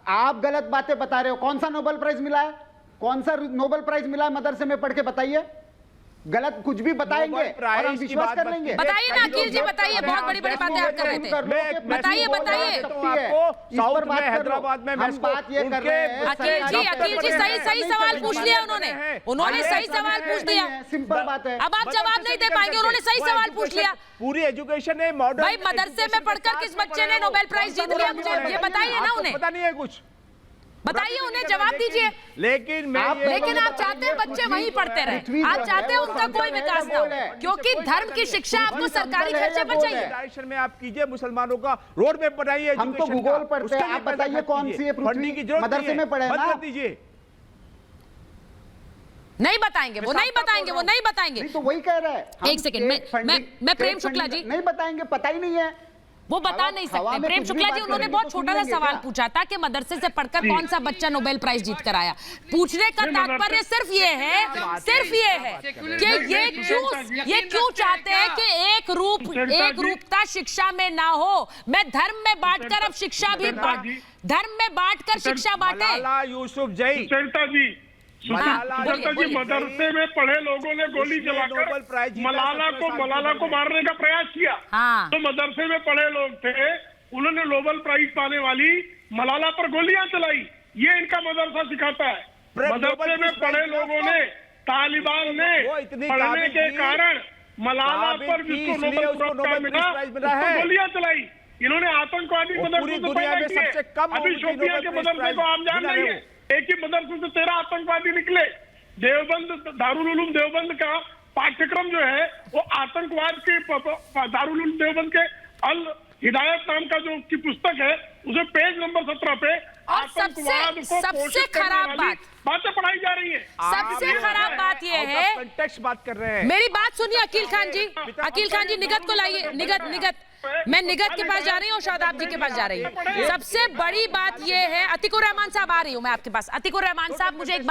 आप गलत बातें बता रहे हो। कौन सा नोबेल प्राइज मिला है? कौन सा नोबेल प्राइज मिला है मदरसे में? पढ़ के बताइए। गलत कुछ भी बताएंगे और हम विश्वास कर लेंगे। बताइए ना अकील जी, बताइए, बहुत बड़ी बड़ी बातें आप कर रहे थे, बताइए। हैदराबाद में हम बात ये कर रहे हैं, अकील जी सही सवाल पूछ लिया उन्होंने सही सवाल पूछ दिया। सिंपल बात है, अब आप जवाब नहीं दे पाएंगे, उन्होंने सही सवाल पूछ लिया। पूरी एजुकेशन है मॉडर्न। भाई मदरसे में पढ़कर किस बच्चे ने नोबेल प्राइज जीत लिया? मुझे ये बताइए ना, उन्हें पता नहीं है कुछ, बताइए, उन्हें जवाब दीजिए। लेकिन आप चाहते हैं बच्चे वहीं पढ़ते रहे, आप चाहते हैं उनका कोई विकास ना हो, क्योंकि धर्म की शिक्षा आपको सरकारी खर्चे पर चाहिए। डायरेक्शन में आप कीजिए, मुसलमानों का रोड मैप बनाइए। हम तो भूगोल पढ़ते हैं, आप बताइए कौन सी फंडिंग की जरूरत मदरसे में पढ़े ना? दीजिए। नहीं बताएंगे, वो नहीं बताएंगे। तो वही कह रहा है। एक सेकंड, मैं प्रेम शुक्ला जी, नहीं बताएंगे, पता ही नहीं है, वो बता नहीं सकते। प्रेम शुक्ला जी, उन्होंने बहुत छोटा सा सवाल पूछा था कि मदरसे से पढ़कर कौन सा बच्चा नोबेल प्राइज जीत कर आया। पूछने का तात्पर्य सिर्फ ये है कि ये क्यों चाहते हैं कि एक रूपता शिक्षा में ना हो। मैं धर्म में बांटकर अब शिक्षा भी धर्म में बांटकर शिक्षा बांटे। यूसुफ जई मदरसे में पढ़े लोगों ने गोली चलाकर मलाला को मारने का प्रयास किया। तो मदरसे में पढ़े लोग थे, उन्होंने नोबेल प्राइज पाने वाली मलाला पर गोलियां चलाई। ये इनका मदरसा सिखाता है। मदरसे में पढ़े लोगों ने, तालिबान ने पढ़ने के कारण मलाला पर जिसको नोबेल पुरस्कार मिला गोलियां चलाई। इन्होंने आतंकवादी मदरसे से पैदा किए। अभी शोपियां के मदरसे को आप जान रही है, एक ही मदरसे से 13 आतंकवादी निकले। देवबंद, दारुल उलूम देवबंद का पाठ्यक्रम जो है वो आतंकवाद के, दारुल उलूम देवबंद के अल हिदायत नाम का जो की पुस्तक है, उसे पेज नंबर 17 पे आतंकवाद को सबसे खराब बातें पढ़ाई जा रही है। सबसे खराब बात ये है, बात कर रहे हैं। मेरी बात सुनिए अकील खान जी, निगत को लाइए। निगत मैं निगत के पास जा रही हूँ, शादाब जी के पास जा रही हूँ। सबसे बड़ी बात ये है, अतीकुर रहमान साहब आ रही हूँ मैं आपके पास। अतीकुर रहमान साहब, मुझे एक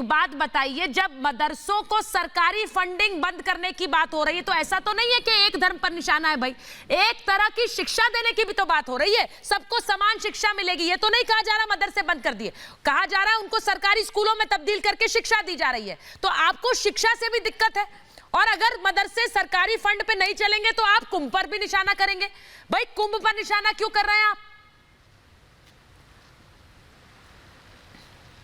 बात बताइए, जब मदरसों को सरकारी फंडिंग बंद करने की बात हो रही है तो ऐसा तो नहीं है कि एक धर्म पर निशाना है भाई, एक तरह की शिक्षा देने की भी तो बात हो रही है। सबको समान शिक्षा मिलेगी, ये तो नहीं कहा जा रहा मदरसे बंद कर दिए, कहा जा रहा है उनको सरकारी स्कूलों में तब्दील करके शिक्षा दी जा रही है। तो आपको शिक्षा से भी दिक्कत है और अगर मदरसे सरकारी फंड पे नहीं चलेंगे तो आप कुंभ पर भी निशाना करेंगे। भाई कुंभ पर निशाना क्यों कर रहे हैं आप?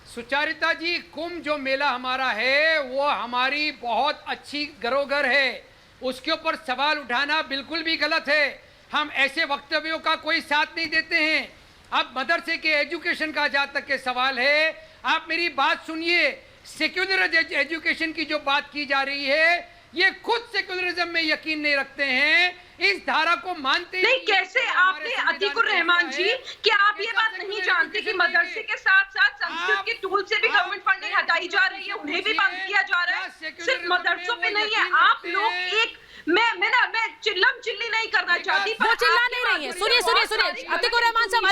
सुचारिता जी, कुंभ जो मेला हमारा है वो हमारी बहुत अच्छी धरोहर है, उसके ऊपर सवाल उठाना बिल्कुल भी गलत है। हम ऐसे वक्तव्यों का कोई साथ नहीं देते हैं। अब मदरसे के एजुकेशन का जहाँ तक के सवाल है, आप मेरी बात सुनिए। सेक्युलर एजुकेशन की जो बात की जा रही है, ये खुद सेक्युलरिज्म में यकीन नहीं रखते हैं, इस धारा को मानते नहीं। कैसे आपने अतीकुर रहमान जी, क्या आप ये बात नहीं जानते कि मदरसे के साथ साथ संस्कृत के टूल से भी गवर्नमेंट फंडिंग हटाई जा रही है, उन्हें भी बंद किया जा रहा है, सिर्फ मदरसों पे नहीं है। आप लोग एक मैं चिल्ली नहीं करना चाहती, वो चिल्ला नहीं रही है। सुनिए अतीकुर रहमान साहब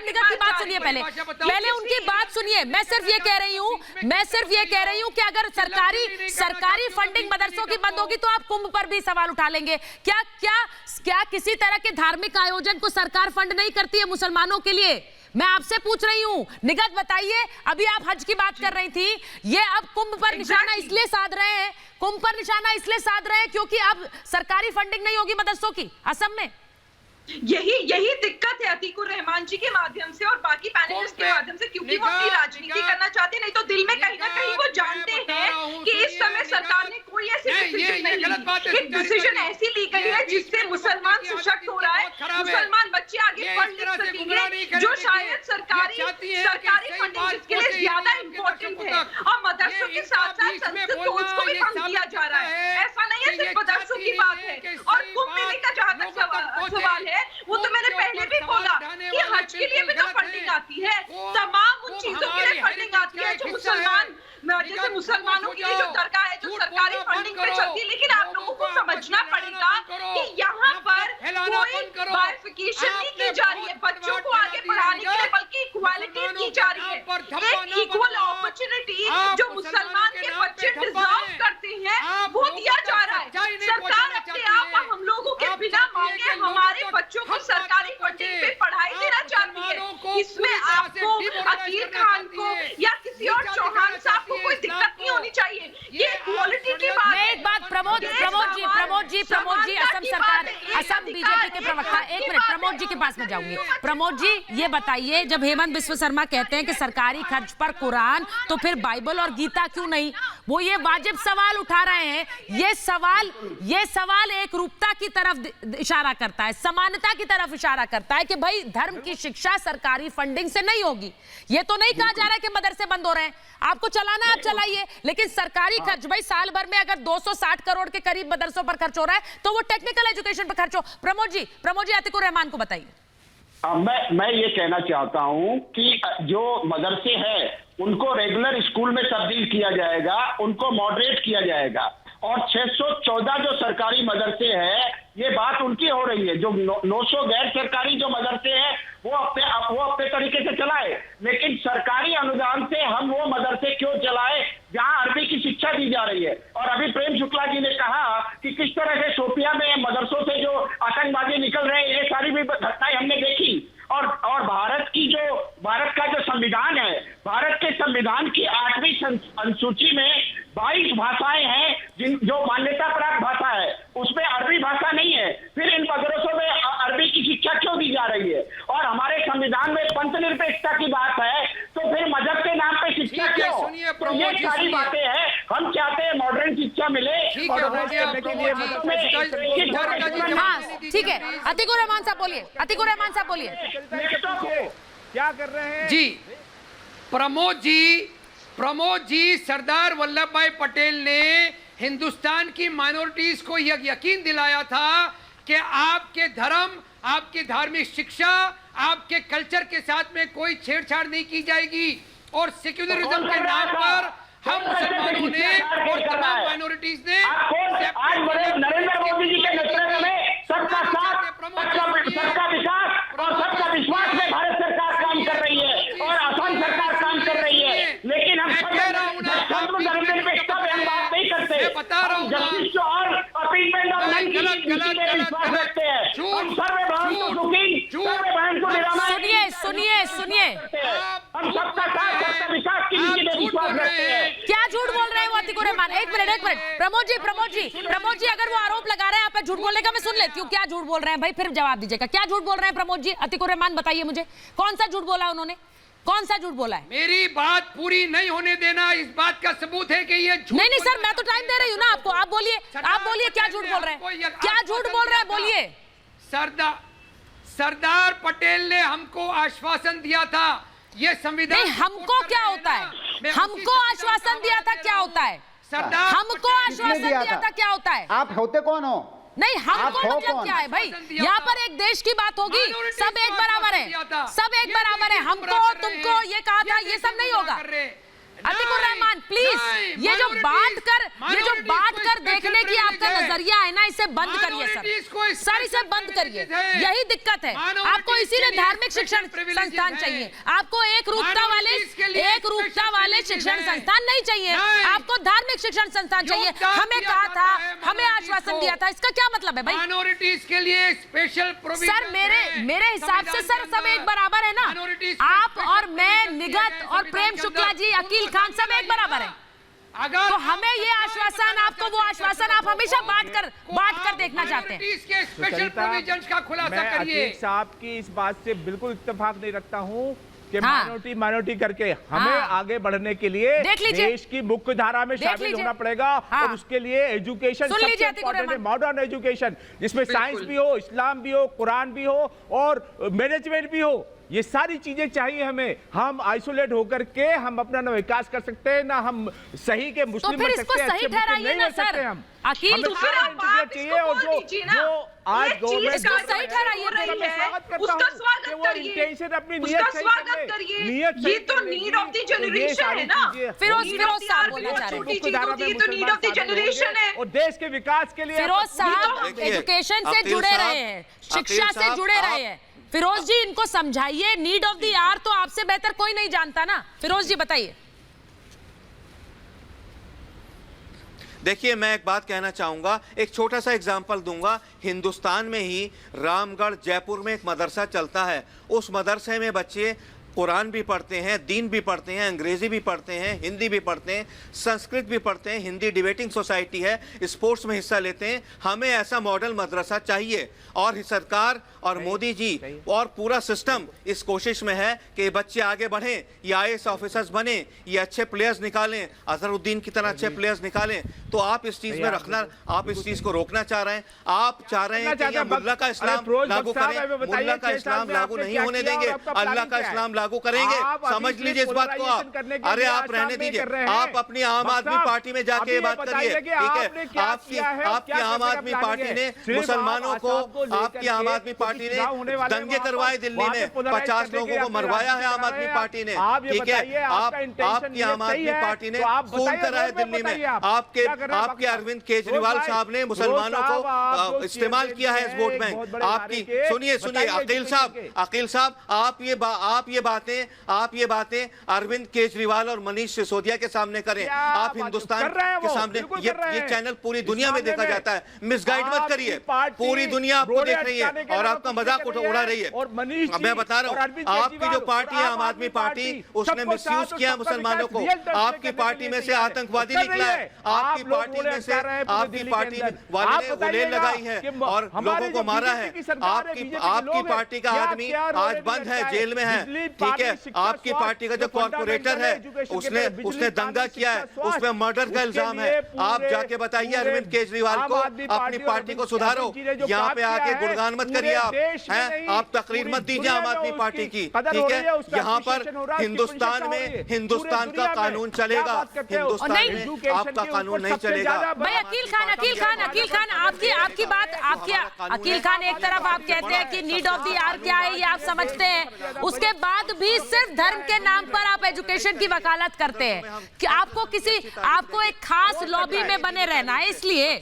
निगत की बात सुनिए, पहले उनकी बात सुनिए। मैं सिर्फ ये कह रही हूँ कि अगर सरकारी फंडिंग मदरसों की बंद होगी तो आप कुंभ पर भी सवाल उठा लेंगे। क्या किसी तरह के धार्मिक आयोजन को सरकार फंड नहीं करती है मुसलमानों के लिए? मैं आपसे पूछ रही हूँ, निगत बताइए। अभी आप हज की बात कर रही थी, ये अब कुंभ पर निशाना इसलिए साध रहे हैं, क्योंकि अब सरकारी फंडिंग नहीं होगी मदरसों की असम में। यही दिक्कत है अतीकुर रहमान जी के माध्यम से और बाकी पैनलिस्ट के माध्यम से, क्योंकि वो अपनी राजनीति करना चाहते, नहीं तो दिल में कहीं ना कहीं वो जानते हैं कि इस समय सरकार ने कोई ऐसी डिसीजन नहीं ली। एक डिसीजन ऐसी ली गई है जिससे मुसलमान सशक्त हो रहा है, मुसलमान बच्चे आगे पढ़ लिख सकेंगे, जो शायद सरकारी फंडिंग जिसके लिए ज्यादा इम्पोर्टेंट है। और मदरसों के साथ साथ संस्कृत स्कूल्स को भी फंड दिया जा रहा है। ऐसा नहीं है सिर्फ मदरसों की बात है। और कुंभ मेले का जहाँ तक सवाल है, वो तो मैंने पहले भी बोला कि हज के लिए भी तो फंडिंग आती है, तमाम उन चीजों के लिए फंडिंग आती है जो जैसे मुसलमानों की जो दरगाह है जो सरकारी फंडिंग पे चलती है। लेकिन आप लोगों को समझना पड़ेगा कि यहाँ पर कोई बाइफिकेशन नहीं की जा रही है बच्चों को आगे बढ़ाने के लिए, बल्कि इक्वालिटी की जा रही है। एक इक्वल अपॉर्चुनिटी जो मुसलमान के बच्चे डिजर्व करते हैं वो दिया जा रहा है। सरकार अपने आप हम लोगों के बिना मांगे हमारे बच्चों को सरकारी फंडिंग पे पढ़ाई देना चाहती है। इसमें आपको अकील खान को या किसी और चौहान साहब को कोई दिक्कत नहीं होनी चाहिए। ये क्वालिटी की बात है। एक बात प्रमोद जी असम सरकार, असम बीजेपी के प्रवक्ता, एक मिनट प्रमोद जी के पास में जाऊंगी। प्रमोद जी ये बताइए, जब हेमंत बिस्व शर्मा कहते हैं कि सरकारी खर्च पर कुरान, तो फिर बाइबल और गीता क्यों नहीं? वो ये वाजिब सवाल उठा रहे हैं। ये सवाल एक रूपता की तरफ इशारा करता है, समानता की तरफ इशारा करता है कि भाई धर्म की शिक्षा सरकारी फंडिंग से नहीं होगी। ये तो नहीं कहा जा रहा है कि मदरसे बंद हो रहे हैं, आपको चलाना आप चलाइए, लेकिन सरकारी खर्च भाई साल भर में अगर 260 करोड़ के करीब मदरसों पर खर्च हो रहा है तो वो टेक्निकल एजुकेशन पर खर्च हो। प्रमोद जी अतीकुर रहमान को बताइए। मैं ये कहना चाहता हूं कि जो मदरसे हैं उनको रेगुलर स्कूल में तब्दील किया जाएगा, उनको मॉडरेट किया जाएगा। और 614 जो सरकारी मदरसे हैं, ये बात उनकी हो रही है। जो 900 गैर सरकारी जो मदरसे हैं वो अपने तरीके से चलाए, लेकिन सरकारी अनुदान से हम वो मदरसे क्यों चलाए जहां अरबी की शिक्षा दी जा रही है। और अभी प्रेम शुक्ला जी ने कहा कि किस तरह से शोपिया में मदरसों से जो आतंकवादी निकल रहे हैं, ये सारी भी घटनाएं हमने देखी। और भारत का जो संविधान है, भारत के संविधान की 8वीं अनुसूची में 22 भाषाएं हैं जो मान्यता प्राप्त भाषा है, उसमें अरबी भाषा नहीं है। फिर इन मदरसों में अरबी की शिक्षा क्यों दी जा रही है? और हमारे संविधान में पंथ निरपेक्षता की बात है, तो फिर मजहब के नाम पे शिक्षा क्यों? तो ये सारी बातें हैं। हम चाहते हैं मॉडर्न शिक्षा मिले। हाँ ठीक है, अतीकुर रहमान साहब बोलिए। क्या कर रहे हैं जी? प्रमोद जी, सरदार वल्लभ भाई पटेल ने हिंदुस्तान की माइनॉरिटीज को यह यकीन दिलाया था कि आपके धर्म, आपकी धार्मिक शिक्षा, आपके कल्चर के साथ में कोई छेड़छाड़ नहीं की जाएगी। और सेक्युलरिज्म के नाम पर हम मुसलमानों ने और तमाम माइनॉरिटीज ने नरेंद्र मोदी जी के नेतृत्व में सबका साथ, सबका विकास और सबका विश्वास में भारत सरकार काम कर रही है और असम सरकार काम कर रही है। लेकिन हम धर्म निरपेक्षता पे हम बात नहीं करते, बता रहा हूँ जस्टिस और अपीलमेंट और नई गलत विश्वास रखते हैं। हम सर्वभौम को रुकिंग, सर्वभौम को निरामय। सुनिए हम सबका साथ सबका विकास की नीति में विश्वास रखते हैं। क्या झूठ बोल रहे हैं वो अतीकुर रहमान? एक मिनट प्रमोद जी अगर वो आरोप लगा रहे हैं आप पे झूठ बोलने का, मैं सुन लेती हूँ क्या झूठ बोल रहे हैं भाई, फिर जवाब दीजिएगा। क्या झूठ बोल रहे हैं प्रमोद जी? अतीकुर रहमान बताइए मुझे, कौन सा झूठ बोला उन्होंने, कौन सा झूठ बोला है? मेरी बात पूरी नहीं होने देना इस बात का सबूत है कि ये झूठ। नहीं सर, मैं तो टाइम दे रही हूँ ना आपको, आप बोलिए क्या झूठ बोल रहे हैं, क्या झूठ बोल रहे हैं, बोलिए। सरदार पटेल ने हमको आश्वासन दिया था, ये संविधान। नहीं, हमको क्या होता है? हमको आश्वासन दिया था क्या होता है? सरदार हमको आश्वासन दिया था क्या होता है? आप होते कौन हो? नहीं, हमको मतलब क्या है भाई? यहाँ पर एक देश की बात होगी, सब एक बराबर है, सब एक बराबर है। हमको तुमको ये कहा था, ये सब नहीं होगा। अतीकुर रहमान प्लीज, ये जो बांट कर देखने की आपका नजरिया है ना, इसे बंद करिए सर, इसे बंद करिए। यही दिक्कत है आपको, इसीलिए धार्मिक शिक्षण संस्थान चाहिए आपको। एक रूपता वाले शिक्षण संस्थान नहीं चाहिए आपको, धार्मिक शिक्षण संस्थान चाहिए। हमें कहा था, हमें आश्वासन दिया था, इसका क्या मतलब है भाई? माइनॉरिटीज के लिए स्पेशल प्रोविजन। सर मेरे हिसाब से सर सब एक बराबर है ना, आप और मैं, निगत और प्रेम शुक्ला जी, अकील खान, सब एक बराबर है। अगर तो हमें ये आश्वासन, आपको वो आश्वासन, आप हमेशा बांट कर देखना चाहते हैं। इसके स्पेशल प्रोविजंस का खुलासा करिए। मैं साहब की इस बात से बिल्कुल इत्तेफाक नहीं रखता हूं कि माइनॉरिटी करके हमें आगे बढ़ने के लिए देश की मुख्य धारा में शामिल होना पड़ेगा। और उसके लिए एजुकेशन सबसे इंपॉर्टेंट है, मॉडर्न एजुकेशन, जिसमें साइंस भी हो, इस्लाम भी हो, कुरान भी हो और मैनेजमेंट भी हो। ये सारी चीजें चाहिए हमें। हम आइसोलेट होकर के हम अपना ना विकास कर सकते हैं, ना हम सही के मुस्लिम बन सकते हैं, अच्छे मुस्लिम नहीं बन सकते हम। अकील तो फिर आप चाहिए। और जो आज गवर्नमेंट इसको सही ठहराइए, उसका स्वागत करिए, अपनी उसका स्वागत करिए। ये तो नीड ऑफ द जनरेशन है ना। फिरोज साहब बोलना चाह रहे हैं, ये तो नीड ऑफ द जनरेशन है और देश के विकास के लिए। फिरोज साहब एजुकेशन से जुड़े रहे हैं, शिक्षा से जुड़े रहे हैं। फिरोज जी इनको समझाइए, नीड ऑफ द आवर तो आपसे बेहतर कोई नहीं जानता ना। फिरोज जी बताइए। देखिए, मैं एक बात कहना चाहूँगा, एक छोटा सा एग्जाम्पल दूंगा। हिंदुस्तान में ही रामगढ़ जयपुर में एक मदरसा चलता है। उस मदरसे में बच्चे कुरान भी पढ़ते हैं, दीन भी पढ़ते हैं, अंग्रेजी भी पढ़ते हैं, हिंदी भी पढ़ते हैं, संस्कृत भी पढ़ते हैं, हिंदी डिबेटिंग सोसाइटी है, स्पोर्ट्स में हिस्सा लेते हैं। हमें ऐसा मॉडल मदरसा चाहिए और सरकार और मोदी जी और पूरा सिस्टम इस कोशिश में है कि बच्चे आगे बढ़ें, ये IAS ऑफिसर्स बने, ये अच्छे प्लेयर्स निकालें, अजहरुद्दीन की तरह अच्छे प्लेयर्स निकालें। तो आप इस चीज में रखना, आप इस चीज को रोकना चाह रहे हैं। आप चाह रहे हैं कि मुल्ला का इस्लाम लागू करें, मुल्ला का इस्लाम लागू नहीं होने देंगे, अल्लाह का इस्लाम लागू करेंगे। समझ लीजिए इस बात को आप। अरे आप रहने दीजिए, आप अपनी आम आदमी पार्टी में जाके ये बात करिए, ठीक है? आपकी आम आदमी पार्टी ने मुसलमानों को, आपकी आम आदमी पार्टी ने दंगे करवाए दिल्ली में, 50 लोगों को मरवाया है आम आदमी पार्टी ने, ठीक है? आपकी आम आदमी पार्टी ने खून करा है दिल्ली में। आपके अरविंद केजरीवाल साहब ने मुसलमानों को इस्तेमाल किया है इस वोट बैंक। आपकी सुनिए अकील साहब, आप ये बातें अरविंद केजरीवाल और मनीष सिसोदिया के सामने करें। आप हिंदुस्तान के सामने, ये चैनल पूरी दुनिया में देखा जाता है। मिसगाइड मत करिए, पूरी दुनिया आपको देख रही है और आपका मजाक उड़ा रही है। मैं बता रहा हूँ, आपकी जो पार्टी है आम आदमी पार्टी, उसने मिसयूज किया मुसलमानों को। आपकी पार्टी में से आतंकवादी निकला है, आपकी पार्टी में से, आपकी पार्टी वाले ने गुलेल लगाई है और लोगों को मारा है। आपकी पार्टी का आदमी आज बंद है, जेल में है, ठीक है? आपकी पार्टी का जो कॉर्पोरेटर है उसने दंगा किया है, उसमें मर्डर का इल्जाम है। आप जाके बताइए अरविंद केजरीवाल को, अपनी पार्टी को सुधारो। यहाँ पे आके गुणगान मत करिए, आप तकरीर मत दीजिए आम आदमी पार्टी की, ठीक है? यहाँ पर हिंदुस्तान में हिंदुस्तान का कानून चलेगा, हिंदुस्तान में आपका कानून नहीं चलेगा। भाई अकील खान आपकी देखिए अकील खान, एक तरफ आप कहते हैं कि नीड ऑफ द आवर क्या है ये आप समझते हैं, उसके बाद भी सिर्फ धर्म के नाम पर आप एजुकेशन की वकालत करते हैं कि आपको एक खास लॉबी में बने रहना है। इसलिए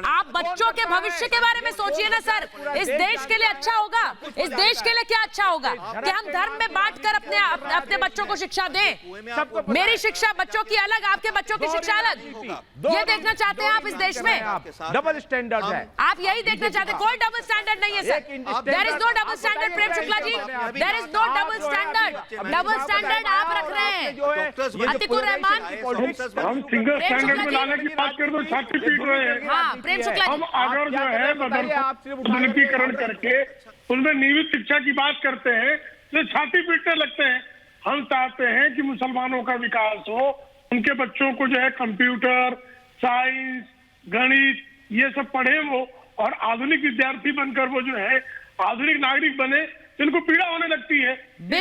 आप बच्चों के भविष्य के बारे में सोचिए ना सर। इस देश के लिए अच्छा होगा, इस देश के लिए क्या अच्छा होगा कि हम धर्म में बांटकर अपने बच्चों को शिक्षा दें। मेरी शिक्षा बच्चों की अलग, आपके बच्चों की शिक्षा अलग, ये देखना चाहते हैं आप इस देश में? डबल स्टैंडर्ड है, आप यही देखना चाहते हैं? कोई डबल स्टैंडर्ड नहीं है sir, there is no double standard. Prem Shukla ji, there is no double standard. Double standard आप रख रहे हैं। अतिकुर रहमान, हम सिंगल स्टैंडर्ड में लाने की बात कर दो, छाती पीट रहे हैं। हाँ, प्रेम शुक्ला हम अगर जो है मदरसों करके उनमें नियमित शिक्षा की बात करते हैं तो छाती पीटने लगते हैं। हम चाहते हैं कि मुसलमानों का विकास हो, उनके बच्चों को जो है कंप्यूटर, साइंस, गणित ये सब पढ़े वो, और आधुनिक विद्यार्थी बनकर वो जो है आधुनिक नागरिक बने। इनको पीड़ा होने लगती है,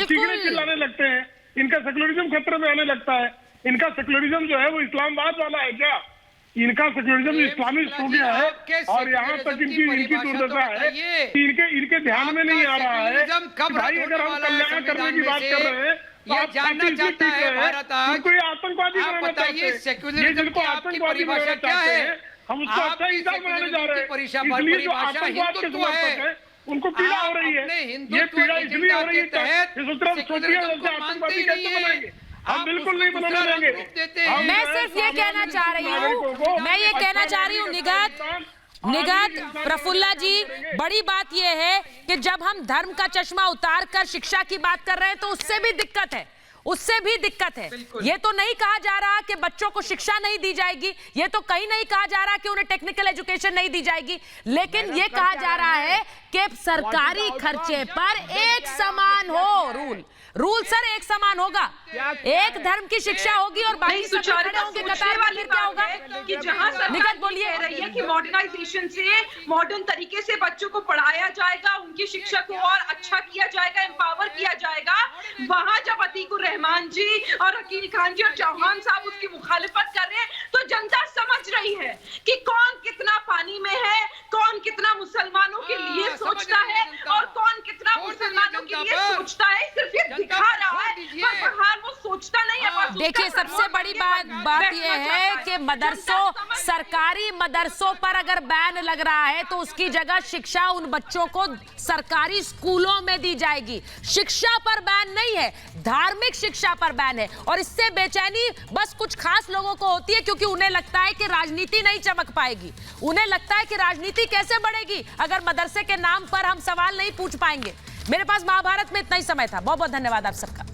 चिल्लाने लगते हैं, इनका सेकुलरिज्म खतरे में आने लगता है। इनका सेकुलरिज्म जो है वो इस्लामाबाद वाला है क्या? इनका सेकुलरिज्म इस्लामिस्ट हो गया है, और यहाँ तक इनकी दुर्दशा है कि इनके ध्यान में नहीं आ रहा है कि भाई अगर हम कल्याण करने की बात कर रहे हैं तो आप जानना चाहता है भारत उनको ये आतंकवादी बनाना चाहते हैं। ये जिनको आतंकवादी बनाना चाहते हैं हम उसको अच्छा हिसाब बनाने जा रहे हैं। इसलिए जो आतंकवाद के समर्थक है उनको पीड़ा हो रही है। ये पीड़ा इसलिए हो रही है आतंकवादी कैसे बनाएंगे? हम बिल्कुल नहीं बनाने देंगे। मैं सिर्फ ये कहना चाह रही हूँ, निगत प्रफुल्ला जी, बड़ी बात यह है कि जब हम धर्म का चश्मा उतार कर शिक्षा की बात कर रहे हैं तो उससे भी दिक्कत है, उससे भी दिक्कत है। ये तो नहीं कहा जा रहा कि बच्चों को शिक्षा नहीं दी जाएगी, ये तो कहीं नहीं कहा जा रहा कि उन्हें टेक्निकल एजुकेशन नहीं दी जाएगी, लेकिन ये कहा जा रहा है कि सरकारी खर्चे पर एक समान हो रूल सर एक समान होगा। एक धर्म की शिक्षा होगी और बाकी सब खड़े होंगे कतार में, फिर क्या होगा? कि जहां सरकार बोलिए रही है कि मॉडर्नाइजेशन से, मॉडर्न तरीके से बच्चों को पढ़ाया जाएगा, उनकी शिक्षा को और अच्छा किया जाएगा, एम्पावर किया जाएगा, वहां जब अतीकुर रहमान जी और अकील खान जी और चौहान साहब उसकी मुखालिफत कर रहे हैं तो जनता समझ रही है कि कौन कितना पानी में है, कौन कितना मुसलमानों के लिए सोचता है और कौन कितना मुसलमानों के लिए सोचता है। सिर्फ ये दिखा रहा है पर बाहर वो सोचता नहीं है। देखिए सबसे बड़ी बात यह है कि मदरसों, सरकारी मदरसों पर अगर बैन लग रहा है तो उसकी जगह शिक्षा उन बच्चों को सरकारी स्कूलों में दी जाएगी। शिक्षा पर बैन नहीं है, धार्मिक शिक्षा पर बैन है। और इससे बेचैनी बस कुछ खास लोगों को होती है क्योंकि उन्हें लगता है कि राजनीति नहीं चमक पाएगी, उन्हें लगता है कि राजनीति कैसे बढ़ेगी अगर मदरसे के नाम पर हम सवाल नहीं पूछ पाएंगे। मेरे पास महाभारत में इतना ही समय था। बहुत बहुत धन्यवाद आप सबका।